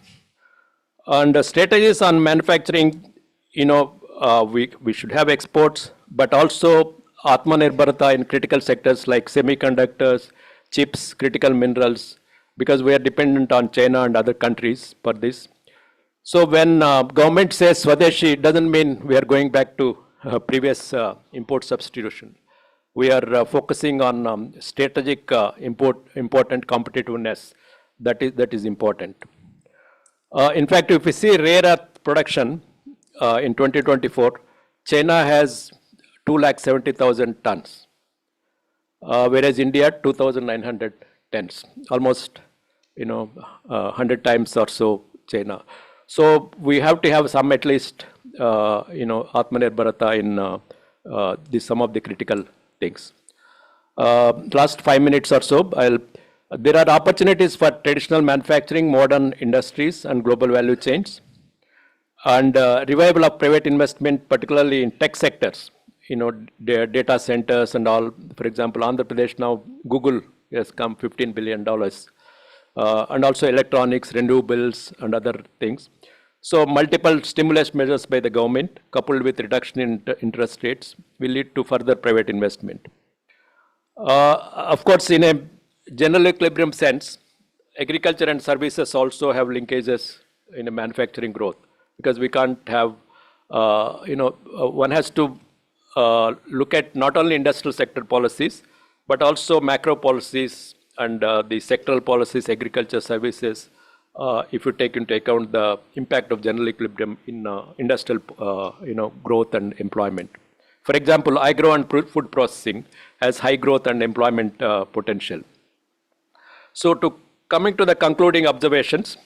And strategies on manufacturing, we should have exports, but also Atmanirbharata in critical sectors like semiconductors, chips, critical minerals, because we are dependent on China and other countries for this. So when government says Swadeshi, it doesn't mean we are going back to previous import substitution. We are focusing on strategic important competitiveness. That is important. In fact, if we see rare earth production in 2024, China has 270,000 tons, whereas India 2,900 tons, almost 100 times or so China. So we have to have some at least Atmanirbharata in some of the critical things. Last 5 minutes or so, there are opportunities for traditional manufacturing, modern industries, and global value chains, and revival of private investment, particularly in tech sectors, their data centers and all. For example, Andhra Pradesh now, Google has come $15 billion, and also electronics, renewables, and other things. So multiple stimulus measures by the government, coupled with reduction in interest rates, will lead to further private investment. Of course, in a general equilibrium sense, agriculture and services also have linkages in a manufacturing growth, because we can't have, one has to look at not only industrial sector policies, but also macro policies and the sectoral policies, agriculture services, if you take into account the impact of general equilibrium in industrial, growth and employment. For example, agro and food processing has high growth and employment potential. So coming to the concluding observations,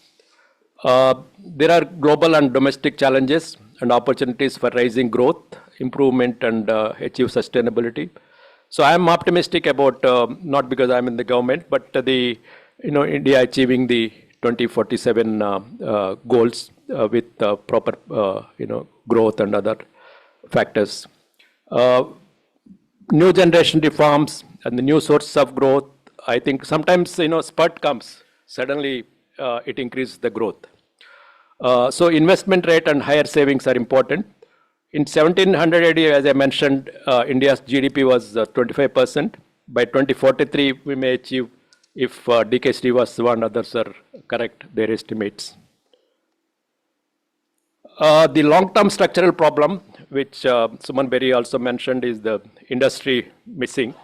there are global and domestic challenges and opportunities for raising growth, improvement, and achieve sustainability. So I am optimistic about, not because I'm in the government, but India achieving the 2047 goals with proper, growth and other factors. New generation reforms and the new sources of growth. I think sometimes, spurt comes, suddenly it increases the growth. So investment rate and higher savings are important. In 1700 AD, as I mentioned, India's GDP was 25%. By 2043, we may achieve, if DK Srivastava and others are correct, their estimates. The long-term structural problem, which Suman Berry also mentioned, is the industry missing.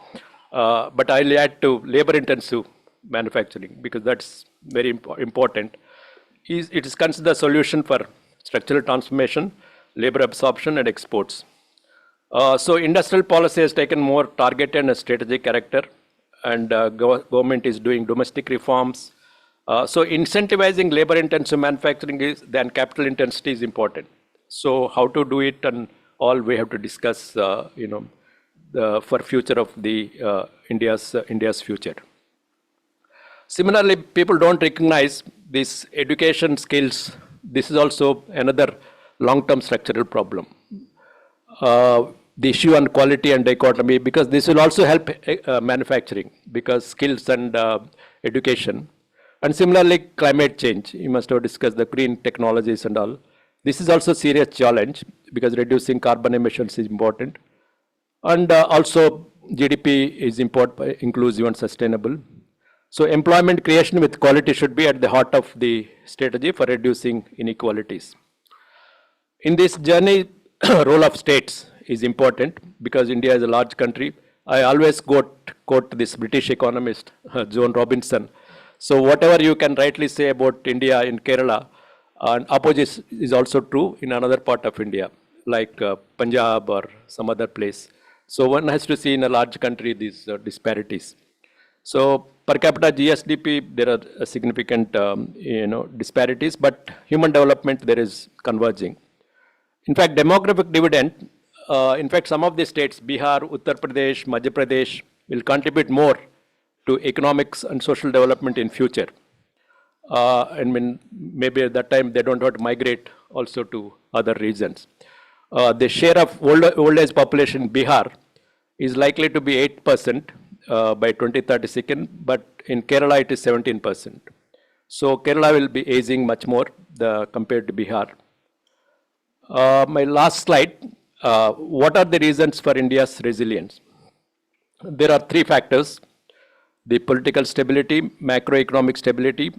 But I'll add to labor-intensive manufacturing, because that's very important. It is considered a solution for structural transformation, labor absorption, and exports. So industrial policy has taken more targeted and strategic character, and government is doing domestic reforms. So incentivizing labor-intensive manufacturing than capital intensity is important. So how to do it and all we have to discuss, for future of the India's future. Similarly, people don't recognize these education skills. This is also another long-term structural problem. The issue on quality and dichotomy, because this will also help manufacturing, because skills and education. And similarly, climate change. You must have discussed the green technologies and all. This is also a serious challenge, because reducing carbon emissions is important. And also GDP is inclusive and sustainable. So employment creation with quality should be at the heart of the strategy for reducing inequalities. In this journey, role of states is important, because India is a large country. I always quote this British economist, Joan Robinson. So whatever you can rightly say about India in Kerala, and opposite is also true in another part of India, like Punjab or some other place. So one has to see in a large country these disparities. So per capita GSDP, there are significant disparities, but human development there is converging. In fact, demographic dividend, in fact, some of the states, Bihar, Uttar Pradesh, Madhya Pradesh, will contribute more to economics and social development in future. Maybe at that time they don't have to migrate also to other regions. The share of old age population in Bihar is likely to be 8% by 2036, but in Kerala it is 17%. So Kerala will be aging much more compared to Bihar. My last slide, what are the reasons for India's resilience? There are three factors: the political stability, macroeconomic stability,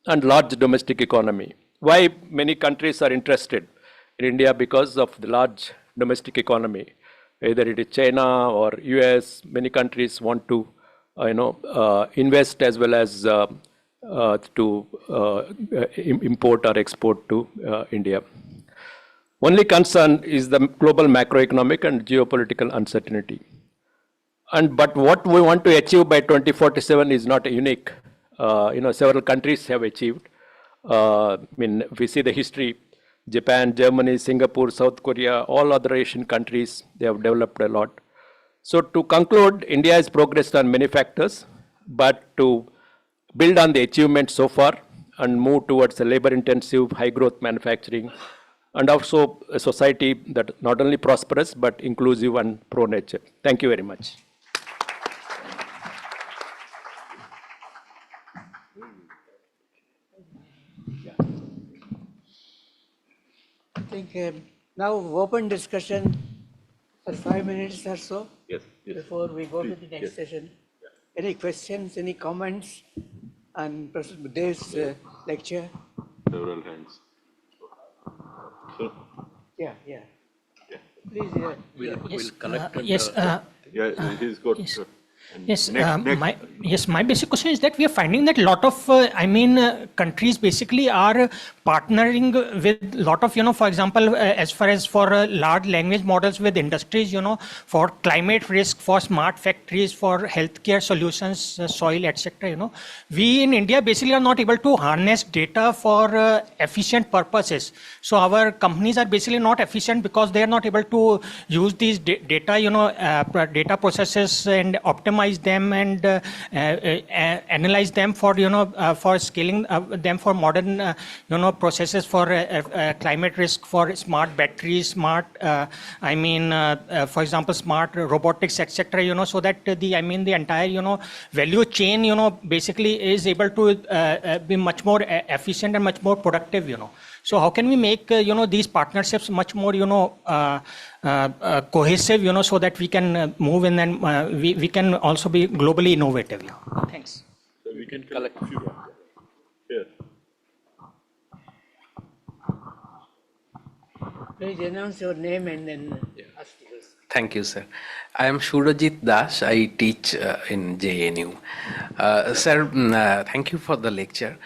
and large domestic economy. Why many countries are interested in India? Because of the large domestic economy. Either it is China or US, many countries want to invest as well as to import or export to India. Only concern is the global macroeconomic and geopolitical uncertainty. But what we want to achieve by 2047 is not unique. Several countries have achieved. If we see the history, Japan, Germany, Singapore, South Korea, all other Asian countries, they have developed a lot. So to conclude, India has progressed on many factors, but to build on the achievements so far and move towards a labor-intensive, high-growth manufacturing, and also a society that not only prosperous, but inclusive and pro-nature. Thank you very much. I think now open discussion for 5 minutes or so. Yes. Before we go to the next session. Any questions, any comments on Professor Dev's lecture? Several hands. So, Yeah. Please. We'll connect. Yes. yeah, he's got. Yes. And Yes, next. my basic question is that we are finding that a lot of, countries basically are partnering with a lot of, for example, as far as for large language models with industries, for climate risk, for smart factories, for healthcare solutions, soil, etc. We in India basically are not able to harness data for efficient purposes. So our companies are basically not efficient because they are not able to use these data, data processes and optimize them and analyze them for for scaling them for modern processes for climate risk, for smart batteries, smart for example smart robotics, etc. So that the entire value chain basically is able to be much more efficient and much more productive. So how can we make these partnerships much more cohesive, so that we can move in and we can also be globally innovative. Thanks. So we can collect a few. Here. Please announce your name and then ask the question. Thank you, sir. I am Shurajit Das. I teach in JNU. Sir, thank you for the lecture.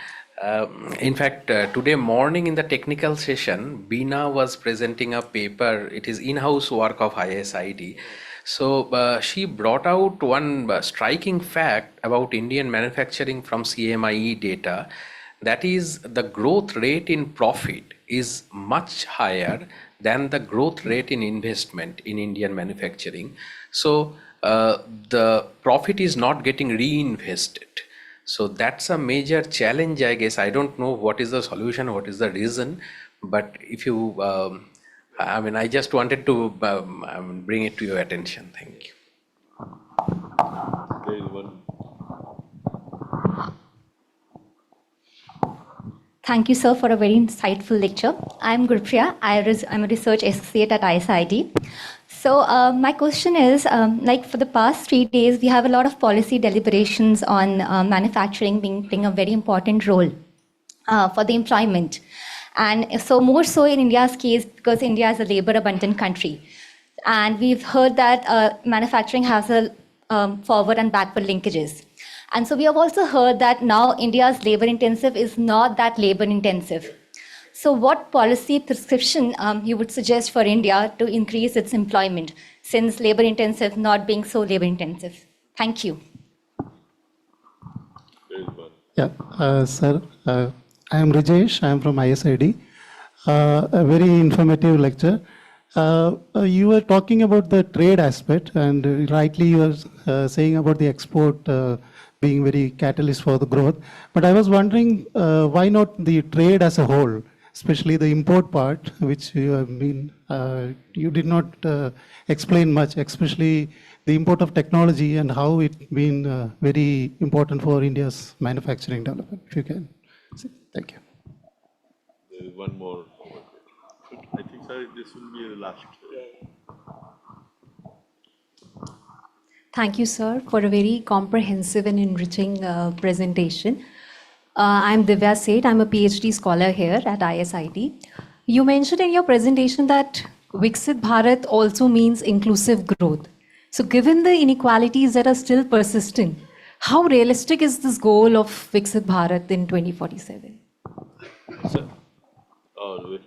In fact, today morning in the technical session, Beena was presenting a paper. It is in-house work of ISID. So she brought out one striking fact about Indian manufacturing from CMIE data. That is, the growth rate in profit is much higher than the growth rate in investment in Indian manufacturing. So the profit is not getting reinvested. So that's a major challenge, I guess. I don't know what is the solution, what is the reason, but if you, I just wanted to bring it to your attention. Thank you. There is one. Thank you, sir, for a very insightful lecture. I'm Gurpriya. I'm a research associate at ISID. So my question is, for the past 3 days, we have a lot of policy deliberations on manufacturing playing a very important role for the employment. And so more so in India's case, because India is a labor-abundant country. And we've heard that manufacturing has a forward and backward linkages. And so we have also heard that now India's labor-intensive is not that labor-intensive. So what policy prescription you would suggest for India to increase its employment, since labor-intensive not being so labor-intensive? Thank you. There is one. Yeah, sir, I am Rajesh. I am from ISID. A very informative lecture. You were talking about the trade aspect, and rightly you were saying about the export being very catalyst for the growth. But I was wondering, why not the trade as a whole? Especially the import part, which you have been, you did not explain much, especially the import of technology and how it been very important for India's manufacturing development, if you can. Thank you. There is one more. I think, sir, this will be the last. Thank you, sir, for a very comprehensive and enriching presentation. I'm Divya Seth. I'm a PhD scholar here at ISID. You mentioned in your presentation that Viksit Bharat also means inclusive growth. So given the inequalities that are still persistent, how realistic is this goal of Viksit Bharat in 2047? Sir? Oh, wait.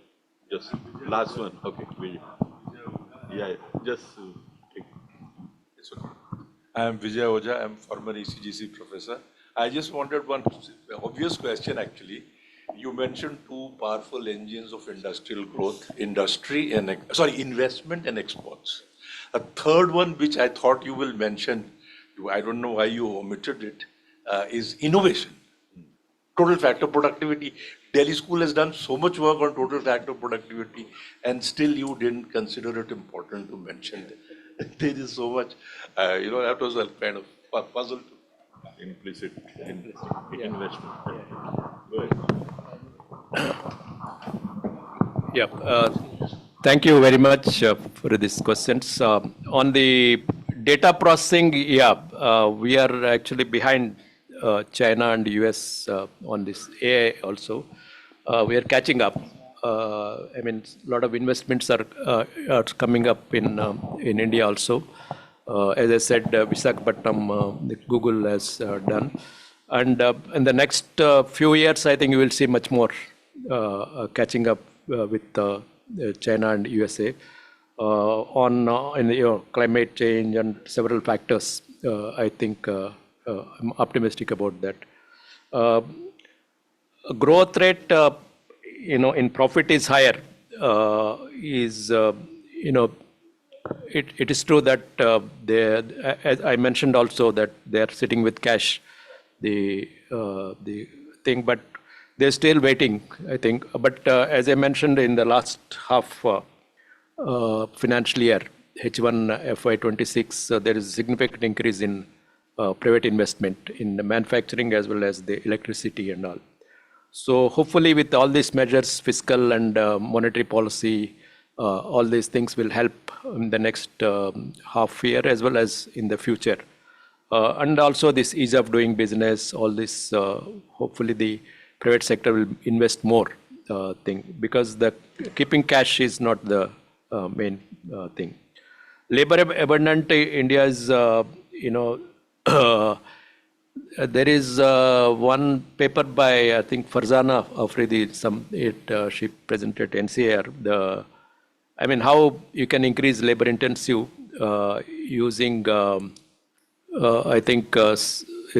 Just last one. Okay. Yeah, just take. It's okay. I am Vijay Oja. I am former ECGC professor. I just wanted one obvious question actually. You mentioned two powerful engines of industrial growth, investment and exports. A third one, which I thought you will mention, I don't know why you omitted it, is innovation. Total factor productivity. Delhi School has done so much work on total factor productivity, and still you didn't consider it important to mention that. There is so much, that was a kind of puzzle. Implicit investment. Yeah. Thank you very much for these questions. On the data processing, we are actually behind China and US on this AI also. We are catching up. I mean, a lot of investments are coming up in India also. As I said, Visakhapatnam, Google has done. And in the next few years, I think you will see much more catching up with China and USA on climate change and several factors. I think I'm optimistic about that. Growth rate, in profit is higher. It is true that as I mentioned also that they are sitting with cash, the thing, but they're still waiting, I think. But as I mentioned in the last half financial year, H1 FY26, there is a significant increase in private investment in the manufacturing as well as the electricity and all. So hopefully with all these measures, fiscal and monetary policy, all these things will help in the next half year as well as in the future. And also this ease of doing business, all this, hopefully the private sector will invest more thing, because the keeping cash is not the main thing. Labor abundant India is, there is one paper by, I think, Farzana Afridi, she presented NCAR, how you can increase labor intensive using, I think,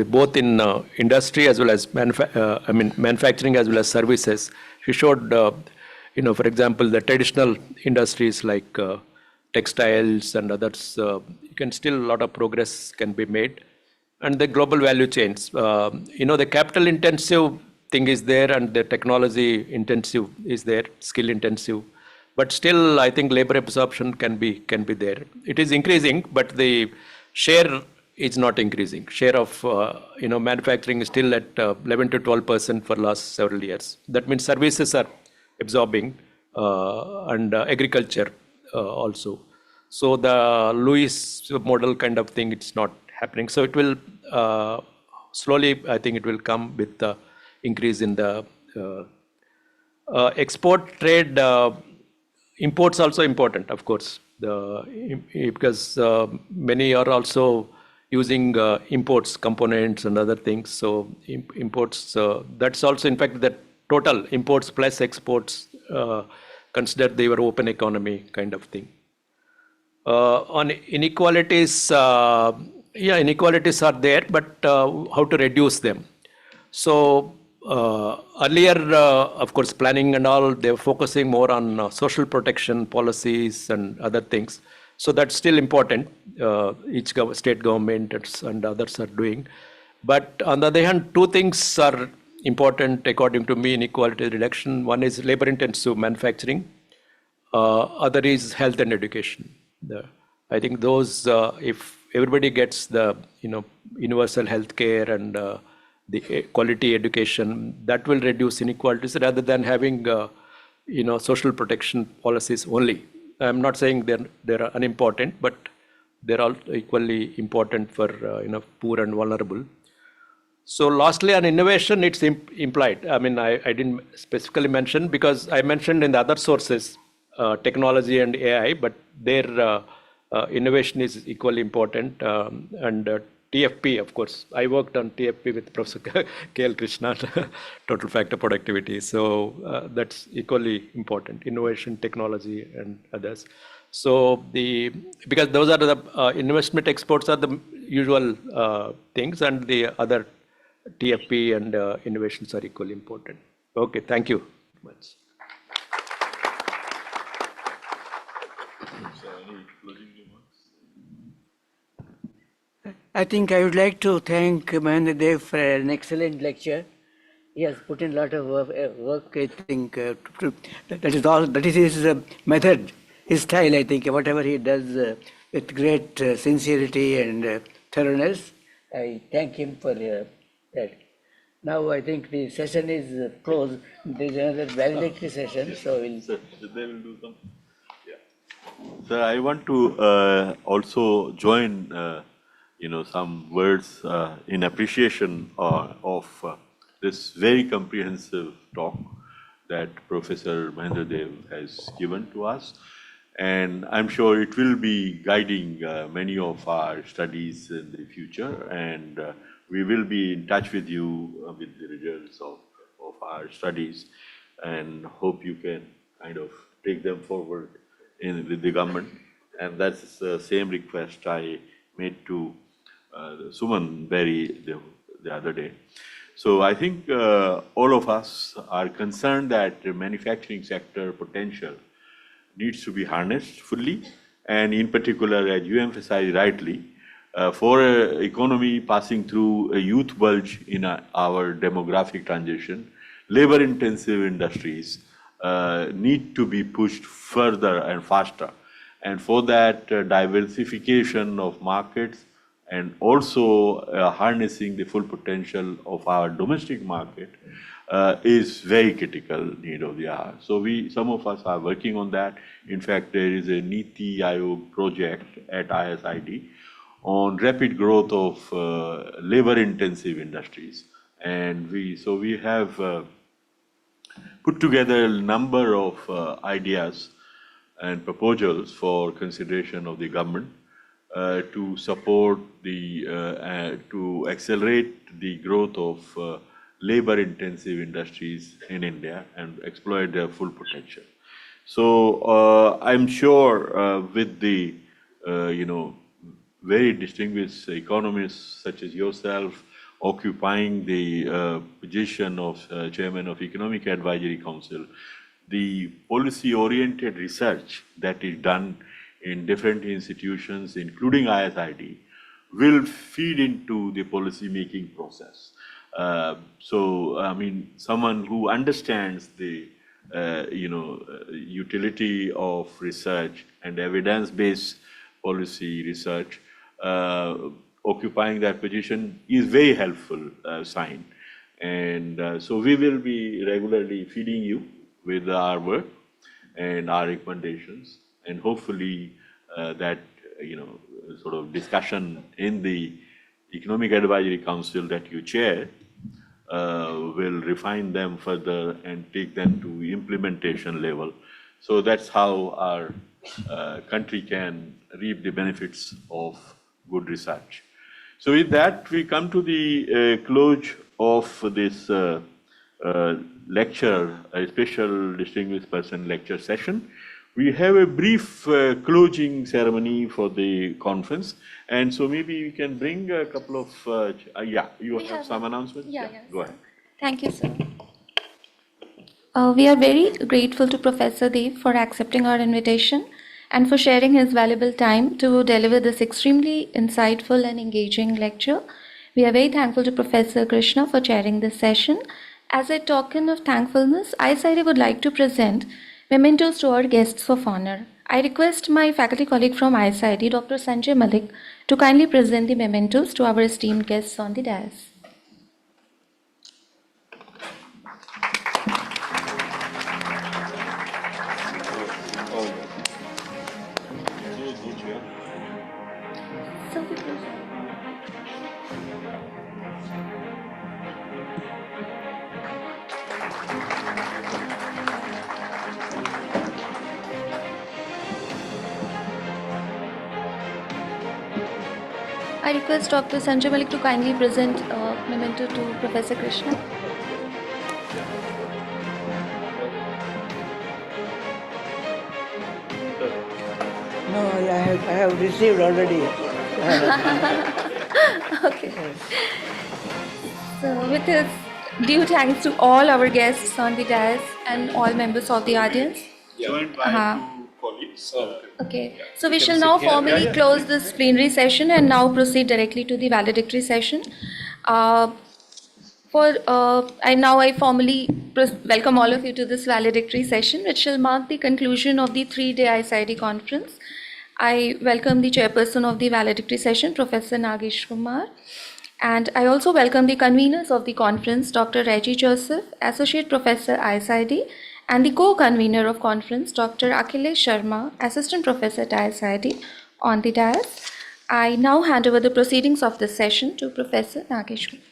both in industry as well as manufacturing as well as services. She showed, for example, the traditional industries like textiles and others, you can still a lot of progress can be made. And the global value chains, the capital intensive thing is there and the technology intensive is there, skill intensive. But still, I think labor absorption can be there. It is increasing, but the share is not increasing. Share of manufacturing is still at 11 to 12% for last several years. That means services are absorbing and agriculture also. So the Lewis model kind of thing, it's not happening. So it will slowly, I think it will come with the increase in the export trade. Imports also important, of course, because many are also using imports, components and other things. So imports, that's also, in fact, the total imports plus exports, consider they were open economy kind of thing. On inequalities, inequalities are there, but how to reduce them? So earlier, of course, planning and all, they were focusing more on social protection policies and other things. So that's still important. Each state government and others are doing. But on the other hand, two things are important according to me, inequality reduction. One is labor intensive manufacturing. Other is health and education. I think those, if everybody gets the universal health care and the quality education, that will reduce inequalities rather than having social protection policies only. I'm not saying they're unimportant, but they're all equally important for poor and vulnerable. So lastly, on innovation, it's implied. I mean, I didn't specifically mention because I mentioned in the other sources, technology and AI, but their innovation is equally important. And TFP, of course, I worked on TFP with Professor KL Krishna, total factor productivity. So that's equally important, innovation, technology, and others. So because those are the investment exports are the usual things, and the other TFP and innovations are equally important. Okay, thank you very much. I think I would like to thank Mahendra for an excellent lecture. He has put in a lot of work, I think. That is his method, his style, I think. Whatever he does with great sincerity and thoroughness, I thank him for that. Now I think the session is closed. There is another valedictory session, so we'll... Sir, they will do something. Yeah. Sir, I want to also join some words in appreciation of this very comprehensive talk that Professor Mahendra has given to us. And I'm sure it will be guiding many of our studies in the future. And we will be in touch with you with the results of our studies, and hope you can kind of take them forward with the government. And that's the same request I made to Suman Berry the other day. So I think all of us are concerned that the manufacturing sector potential needs to be harnessed fully, and in particular, as you emphasized rightly, for an economy passing through a youth bulge in our demographic transition, labor-intensive industries need to be pushed further and faster. And for that, diversification of markets and also harnessing the full potential of our domestic market is very critical need of the hour. So some of us are working on that. In fact, there is a Niti Aayog project at ISID on rapid growth of labor-intensive industries. And we have put together a number of ideas and proposals for consideration of the government to support to accelerate the growth of labor-intensive industries in India and exploit their full potential. So I'm sure with the very distinguished economists such as yourself occupying the position of Chairman of Economic Advisory Council, the policy-oriented research that is done in different institutions, including ISID, will feed into the policy-making process. So, I mean, someone who understands the utility of research and evidence-based policy research, occupying that position is very helpful sign. And so we will be regularly feeding you with our work and our recommendations, and hopefully that sort of discussion in the Economic Advisory Council that you chair will refine them further and take them to implementation level. So that's how our country can reap the benefits of good research. So with that, we come to the close of this lecture, a special distinguished person lecture session. We have a brief closing ceremony for the conference. And so maybe we can bring a couple of, you have some announcements? Yeah. Go ahead. Thank you, sir. We are very grateful to Professor Dev for accepting our invitation and for sharing his valuable time to deliver this extremely insightful and engaging lecture. We are very thankful to Professor Krishna for chairing this session. As a token of thankfulness, ISID would like to present mementos to our guests of honor. I request my faculty colleague from ISID, Dr. Sanjay Malik, to kindly present the mementos to our esteemed guests on the dais. I request Dr. Sanjay Malik to kindly present memento to Professor Krishna. No, I have received already. Okay. So with his due thanks to all our guests on the dais and all members of the audience. Joined by two colleagues. Okay, so we shall now formally close this plenary session and now proceed directly to the valedictory session. I formally welcome all of you to this valedictory session, which shall mark the conclusion of the 3-day ISID conference. I welcome the chairperson of the valedictory session, Professor Nagesh Kumar, and I also welcome the conveners of the conference, Dr. Reggie Joseph, Associate Professor ISID, and the co-convener of conference, Dr. Akhilesh Sharma, Assistant Professor at ISID, on the dais. I now hand over the proceedings of this session to Professor Nagesh Kumar.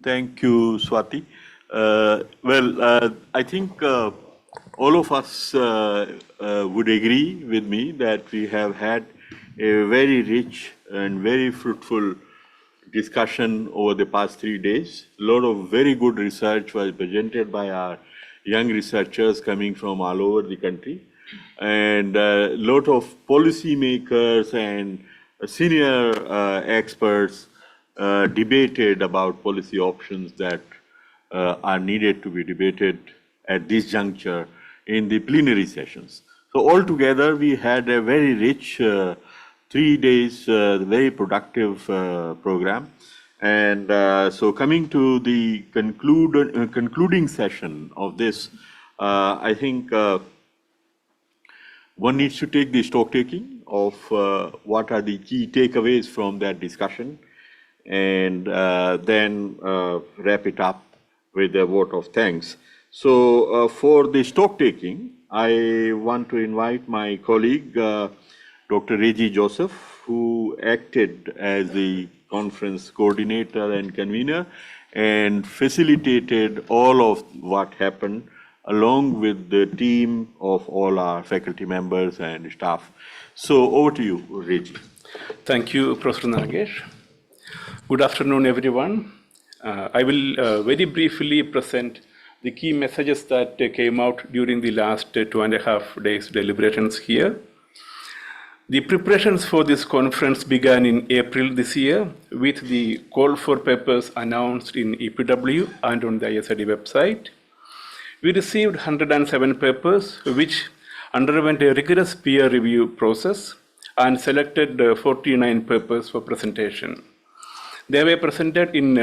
Thank you, Swati. I think all of us would agree with me that we have had a very rich and very fruitful discussion over the past 3 days. A lot of very good research was presented by our young researchers coming from all over the country. And a lot of policymakers and senior experts debated about policy options that are needed to be debated at this juncture in the plenary sessions. So altogether, we had a very rich 3 days, very productive program. And so coming to the concluding session of this, I think one needs to take the stock taking of what are the key takeaways from that discussion, and then wrap it up with a vote of thanks. So for the stock taking, I want to invite my colleague, Dr. Reggie Joseph, who acted as the conference coordinator and convener and facilitated all of what happened along with the team of all our faculty members and staff. So over to you, Reggie. Thank you, Professor Nagesh. Good afternoon, everyone. I will very briefly present the key messages that came out during the last 2.5 days deliberations here. The preparations for this conference began in April this year with the call for papers announced in EPW and on the ISID website. We received 107 papers which underwent a rigorous peer review process and selected 49 papers for presentation. They were presented in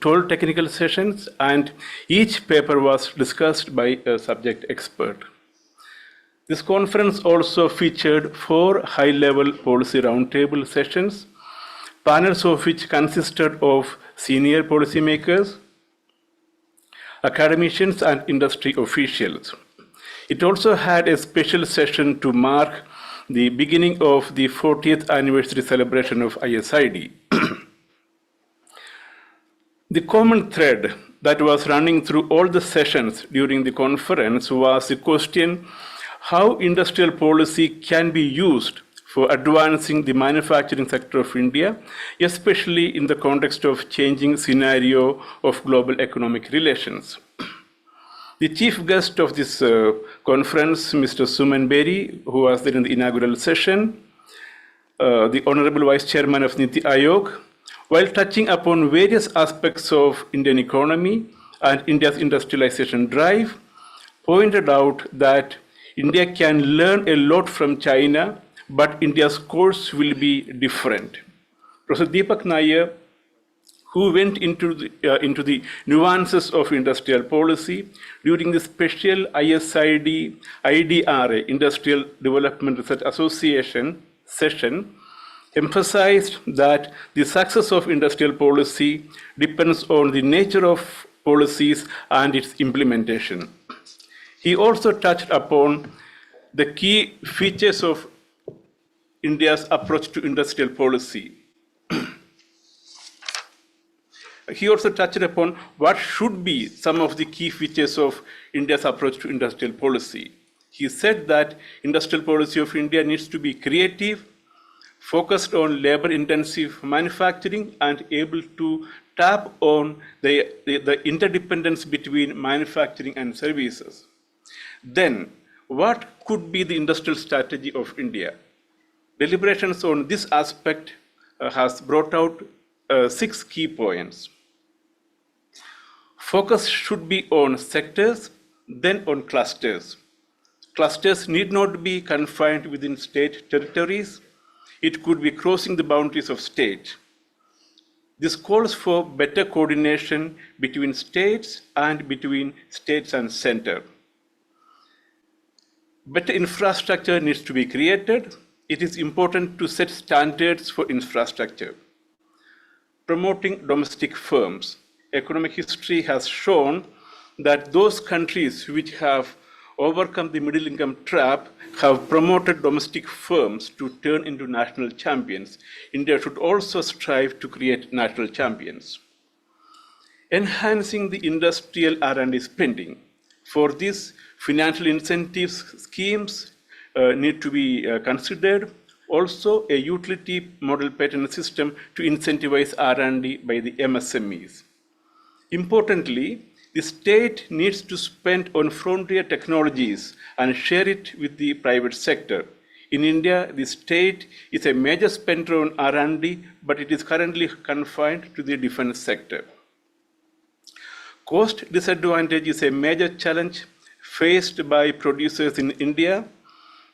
12 technical sessions, and each paper was discussed by a subject expert. This conference also featured 4 high-level policy roundtable sessions, panels of which consisted of senior policymakers, academicians, and industry officials. It also had a special session to mark the beginning of the 40th anniversary celebration of ISID. The common thread that was running through all the sessions during the conference was the question how industrial policy can be used for advancing the manufacturing sector of India, especially in the context of changing scenario of global economic relations. The chief guest of this conference, Mr. Suman Beri, who was there in the inaugural session, the Honorable Vice Chairman of Niti Aayog, while touching upon various aspects of Indian economy and India's industrialization drive, pointed out that India can learn a lot from China, but India's course will be different. Professor Deepak Nair, who went into the nuances of industrial policy during the special ISID IDRA, Industrial Development Research Association session, emphasized that the success of industrial policy depends on the nature of policies and its implementation. He also touched upon the key features of India's approach to industrial policy. He also touched upon what should be some of the key features of India's approach to industrial policy. He said that industrial policy of India needs to be creative, focused on labor-intensive manufacturing and able to tap on the interdependence between manufacturing and services. Then, what could be the industrial strategy of India? Deliberations on this aspect has brought out 6 key points. Focus should be on sectors, then on clusters. Clusters need not be confined within state territories. It could be crossing the boundaries of state. This calls for better coordination between states and between states and center. Better infrastructure needs to be created. It is important to set standards for infrastructure. Promoting domestic firms. Economic history has shown that those countries which have overcome the middle income trap have promoted domestic firms to turn into national champions. India should also strive to create national champions. Enhancing the industrial R&D spending. For this, financial incentives schemes need to be considered. Also, a utility model patent system to incentivize R&D by the MSMEs. Importantly, the state needs to spend on frontier technologies and share it with the private sector. In India, the state is a major spender on R&D, but it is currently confined to the defense sector. Cost disadvantage is a major challenge faced by producers in India.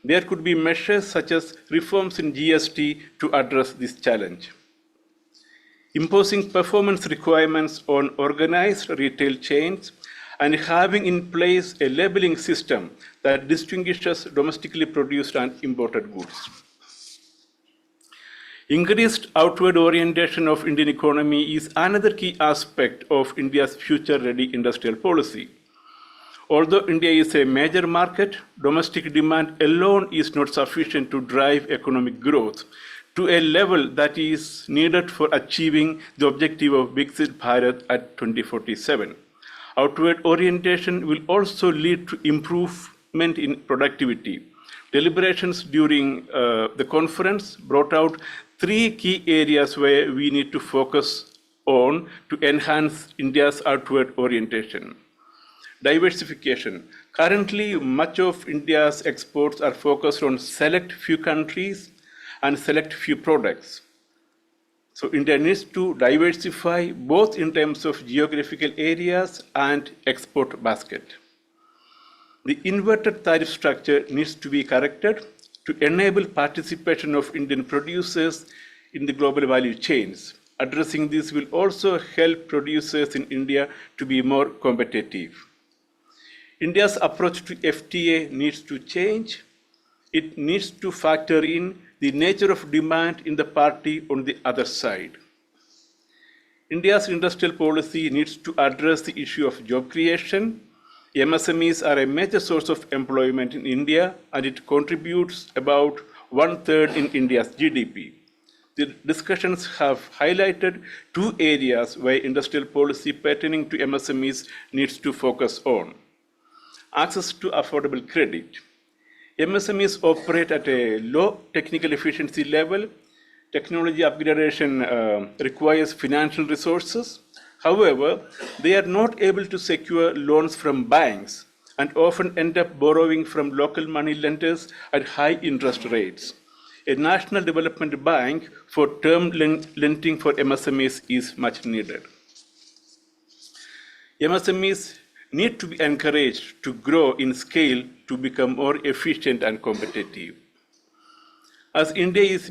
There could be measures such as reforms in GST to address this challenge. Imposing performance requirements on organized retail chains and having in place a labeling system that distinguishes domestically produced and imported goods. Increased outward orientation of Indian economy is another key aspect of India's future-ready industrial policy. Although India is a major market, domestic demand alone is not sufficient to drive economic growth to a level that is needed for achieving the objective of Viksit Bharat at 2047. Outward orientation will also lead to improvement in productivity. Deliberations during the conference brought out 3 key areas where we need to focus on to enhance India's outward orientation. Diversification. Currently, much of India's exports are focused on select few countries and select few products. So India needs to diversify both in terms of geographical areas and export basket. The inverted tariff structure needs to be corrected to enable participation of Indian producers in the global value chains. Addressing this will also help producers in India to be more competitive. India's approach to FTA needs to change. It needs to factor in the nature of demand in the party on the other side. India's industrial policy needs to address the issue of job creation. MSMEs are a major source of employment in India, and it contributes about 1/3 in India's GDP. The discussions have highlighted 2 areas where industrial policy pertaining to MSMEs needs to focus on. Access to affordable credit. MSMEs operate at a low technical efficiency level. Technology upgradation requires financial resources. However, they are not able to secure loans from banks and often end up borrowing from local money lenders at high interest rates. A national development bank for term lending for MSMEs is much needed. MSMEs need to be encouraged to grow in scale to become more efficient and competitive. As India is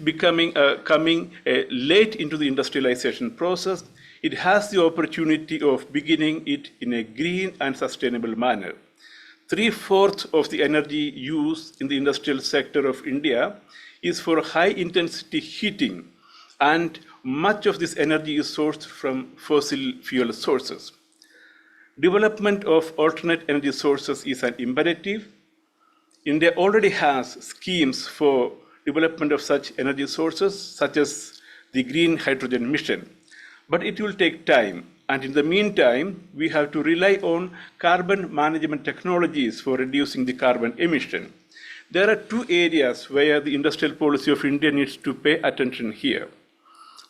coming late into the industrialization process, it has the opportunity of beginning it in a green and sustainable manner. 3/4 of the energy used in the industrial sector of India is for high-intensity heating, and much of this energy is sourced from fossil fuel sources. Development of alternate energy sources is an imperative. India already has schemes for development of such energy sources, such as the Green Hydrogen Mission. But it will take time, and in the meantime, we have to rely on carbon management technologies for reducing the carbon emission. There are two areas where the industrial policy of India needs to pay attention here.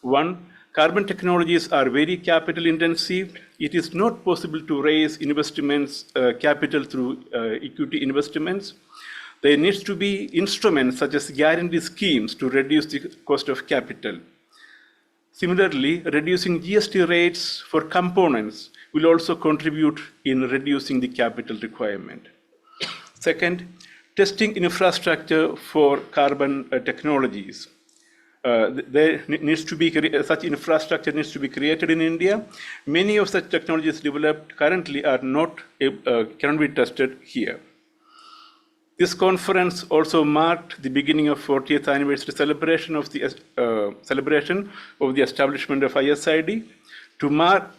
One, carbon technologies are very capital intensive. It is not possible to raise investments, capital through equity investments. There needs to be instruments such as guarantee schemes to reduce the cost of capital. Similarly, reducing GST rates for components will also contribute in reducing the capital requirement. Second, testing infrastructure for carbon technologies. Such infrastructure needs to be created in India. Many of such technologies developed currently are cannot be tested here. This conference also marked the beginning of 40th anniversary celebration of the establishment of ISID. To mark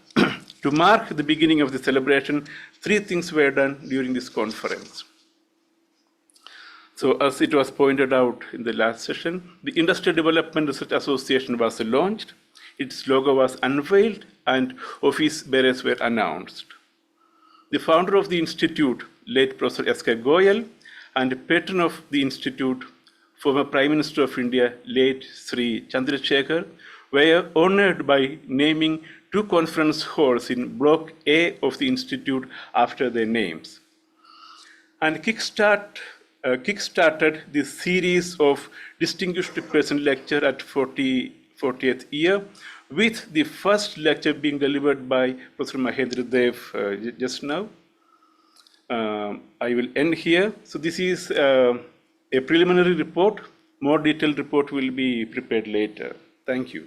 the beginning of the celebration, three things were done during this conference. So, as it was pointed out in the last session, the Industrial Development Research Association was launched, its logo was unveiled, and office bearers were announced. The founder of the institute, late Professor S.K. Goyal, and patron of the institute, former Prime Minister of India, late Sri Chandrasekhar, were honored by naming two conference halls in Block A of the institute after their names, and kickstarted this series of distinguished person lecture at 40th year, with the first lecture being delivered by Professor Mahendra just now. I will end here. So this is a preliminary report. More detailed report will be prepared later. Thank you.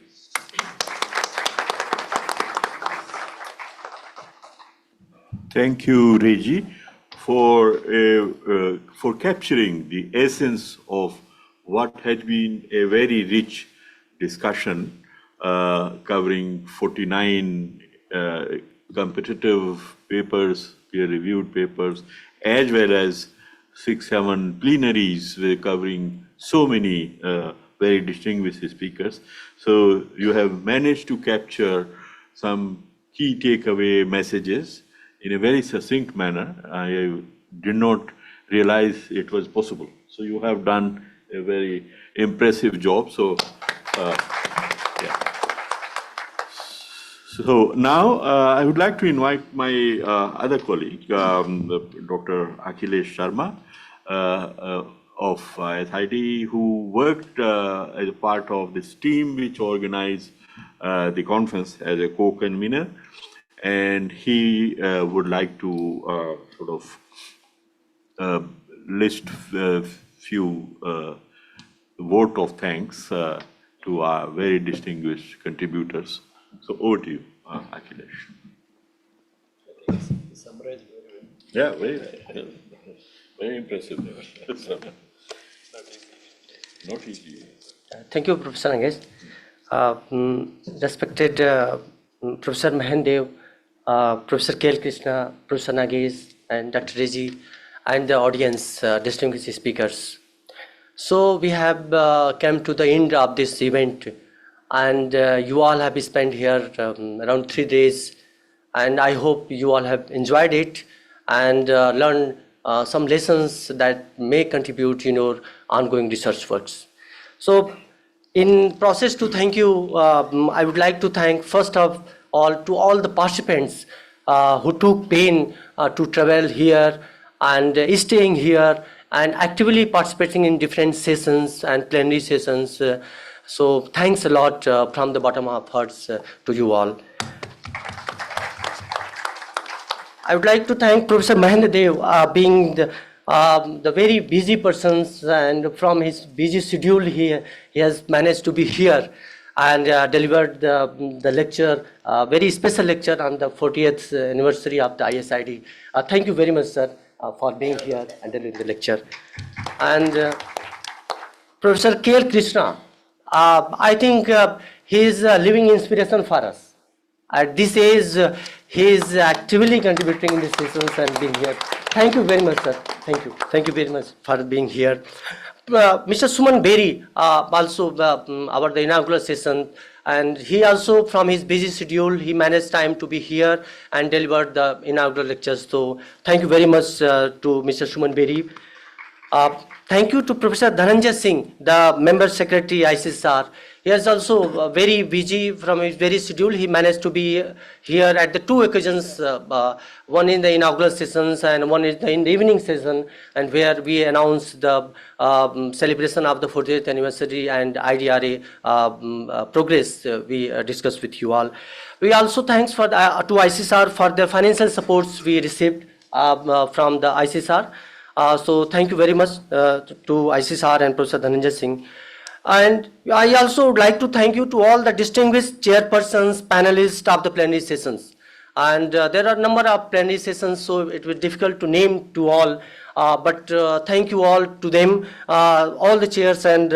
Thank you, Reggie, for capturing the essence of what had been a very rich discussion covering 49 competitive papers, peer-reviewed papers, as well as 6-7 plenaries covering so many very distinguished speakers. So you have managed to capture some key takeaway messages in a very succinct manner. I did not realize it was possible. So you have done a very impressive job. So, yeah. So now I would like to invite my other colleague, Dr. Akhilesh Sharma of ISID, who worked as a part of this team which organized the conference as a co-convener. And he would like to list a few vote of thanks to our very distinguished contributors. So over to you, Akhilesh. Summarized very well. Yeah, very impressive. Not easy. Thank you, Professor Nagesh. Respected Professor Mahendra, Professor Krishna, Professor Nagesh, and Dr. Reggie, and the audience, distinguished speakers. So we have come to the end of this event, and you all have spent here around 3 days, and I hope you all have enjoyed it and learned some lessons that may contribute in your ongoing research works. So in process to thank you, I would like to thank first of all to all the participants who took pain to travel here and staying here and actively participating in different sessions and plenary sessions. So thanks a lot from the bottom of hearts to you all. I would like to thank Professor Mahendra being the very busy persons, and from his busy schedule he has managed to be here and delivered the lecture, very special lecture on the 40th anniversary of the ISID. Thank you very much, sir, for being here and delivering the lecture. And Professor Krishna, I think he is a living inspiration for us. At this age, he is actively contributing in the sessions and being here. Thank you very much, sir. Thank you. Thank you very much for being here. Mr. Suman Berry, also our the inaugural session, and he also from his busy schedule, he managed time to be here and delivered the inaugural lectures. So thank you very much to Mr. Suman Berry. Thank you to Professor Dhananjay Singh, the Member Secretary ICSR. He is also very busy from his very schedule. He managed to be here at the 2 occasions, one in the inaugural sessions and one in the evening session, and where we announced the celebration of the 40th anniversary and IDRA progress we discussed with you all. We also thanks to ICSR for the financial supports we received from the ICSR. So thank you very much to ICSR and Professor Dhananjay Singh. And I also would like to thank you to all the distinguished chairpersons, panelists of the plenary sessions. And there are a number of plenary sessions, so it will be difficult to name to all. But thank you all to them, all the chairs and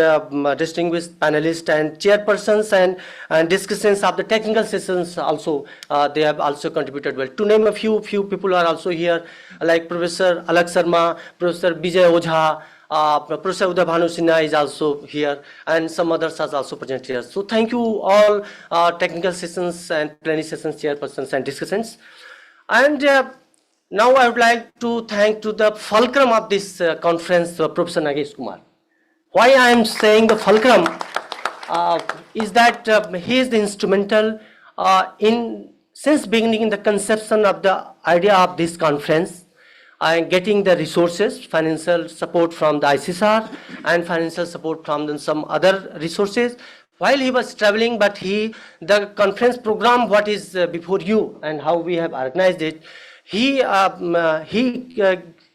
distinguished panelists and chairpersons and discussants of the technical sessions also. They have also contributed well. To name a few people are also here, like Professor Alak Sharma, Professor Bijay Ojha, Professor Uday Bhanu Sinha is also here, and some others are also present here. So thank you all technical sessions and plenary sessions chairpersons and discussants. And now I would like to thank to the fulcrum of this conference, Professor Nagesh Kumar. Why I am saying the fulcrum is that he is the instrumental since beginning in the conception of the idea of this conference. Getting the resources, financial support from the ICSR and financial support from some other resources while he was traveling, but the conference program, what is before you and how we have organized it,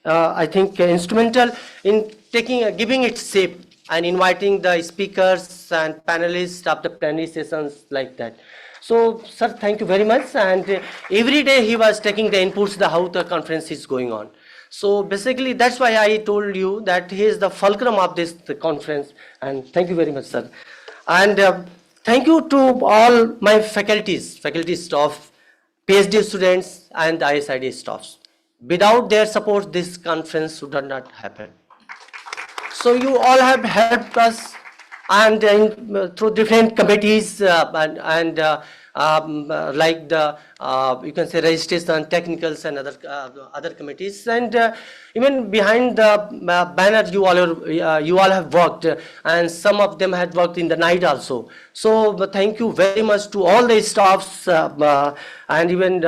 I think instrumental in giving it shape and inviting the speakers and panelists of the plenary sessions like that. So, sir, thank you very much. And every day he was taking the inputs, how the conference is going on. So basically, that's why I told you that he is the fulcrum of this conference. And thank you very much, sir. And thank you to all my faculty staff, PhD students, and ISID staffs. Without their support, this conference would not happen. So you all have helped us, and through different committees like the you can say registration, technicals, and other committees, and even behind the banner you all have worked, and some of them had worked in the night also. So thank you very much to all the staffs and even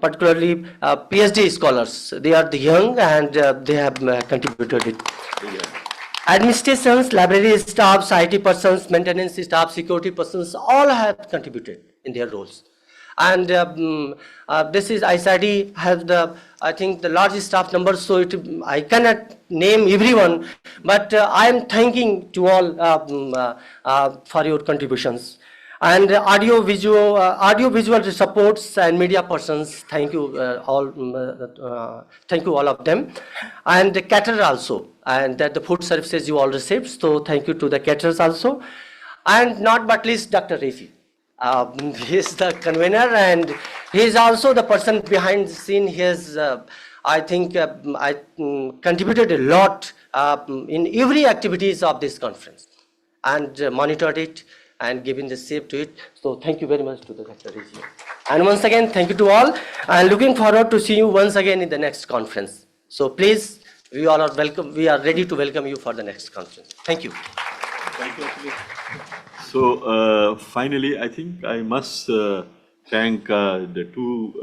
particularly PhD scholars. They are the young and they have contributed it. Administrations, library staffs, IT persons, maintenance staff, security persons, all have contributed in their roles. And this is ISID has I think the largest staff number, so I cannot name everyone, but I am thanking to all for your contributions. And audio visual supports and media persons, thank you all of them. And the caterer also, and the food services you all received, so thank you to the caterers also. And not but least Dr. Rezi. He is the convener and he is also the person behind the scene. He has, I think, contributed a lot in every activities of this conference and monitored it and giving the shape to it. So thank you very much to the Dr. Rezi. And once again, thank you to all, and looking forward to see you once again in the next conference. So please, we all are welcome. We are ready to welcome you for the next conference. Thank you. Thank you. So finally, I think I must thank the two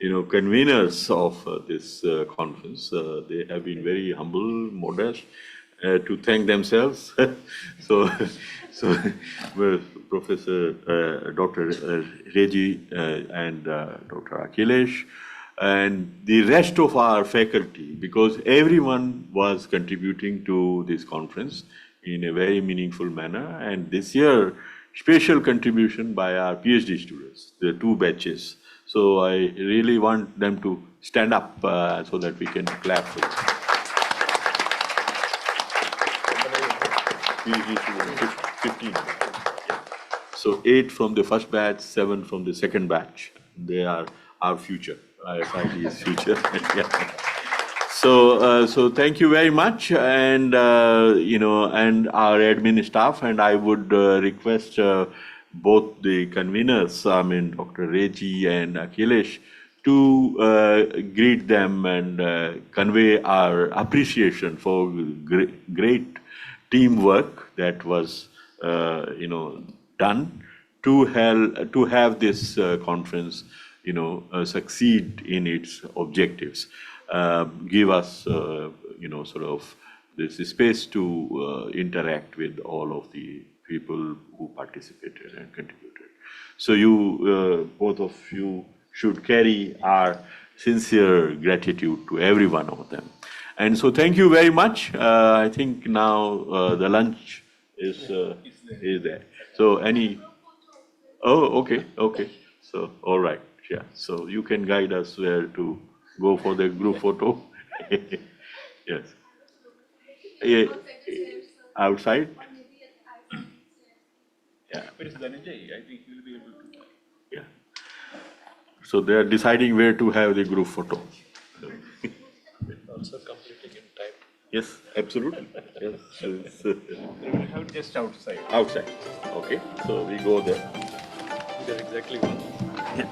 conveners of this conference. They have been very humble, modest, to thank themselves. So Professor Dr. Rezi and Dr. Akhilesh and the rest of our faculty, because everyone was contributing to this conference in a very meaningful manner. And this year, special contribution by our PhD students, the two batches. So I really want them to stand up so that we can clap for them. PhD students, 15. So 8 from the first batch, 7 from the second batch. They are our future. ISID's future. Yeah. So thank you very much, and and our admin staff, and I would request both the conveners, Dr. Rezi and Akhilesh, to greet them and convey our appreciation for great teamwork that was, done to have this conference, succeed in its objectives, give us, sort of this space to interact with all of the people who participated and contributed. So you, both of you, should carry our sincere gratitude to every one of them. And so thank you very much. I think now the lunch is there. So okay. So, all right, yeah. So you can guide us where to go for the group photo. Yes. Yeah. Outside? Yeah. Where is Dhananjay? I think he will be able to. Yeah. So they are deciding where to have the group photo. Also completing in time. Yes, absolutely. Yes. We will have just outside. Outside. Okay. So we go there. They're exactly one. Yeah.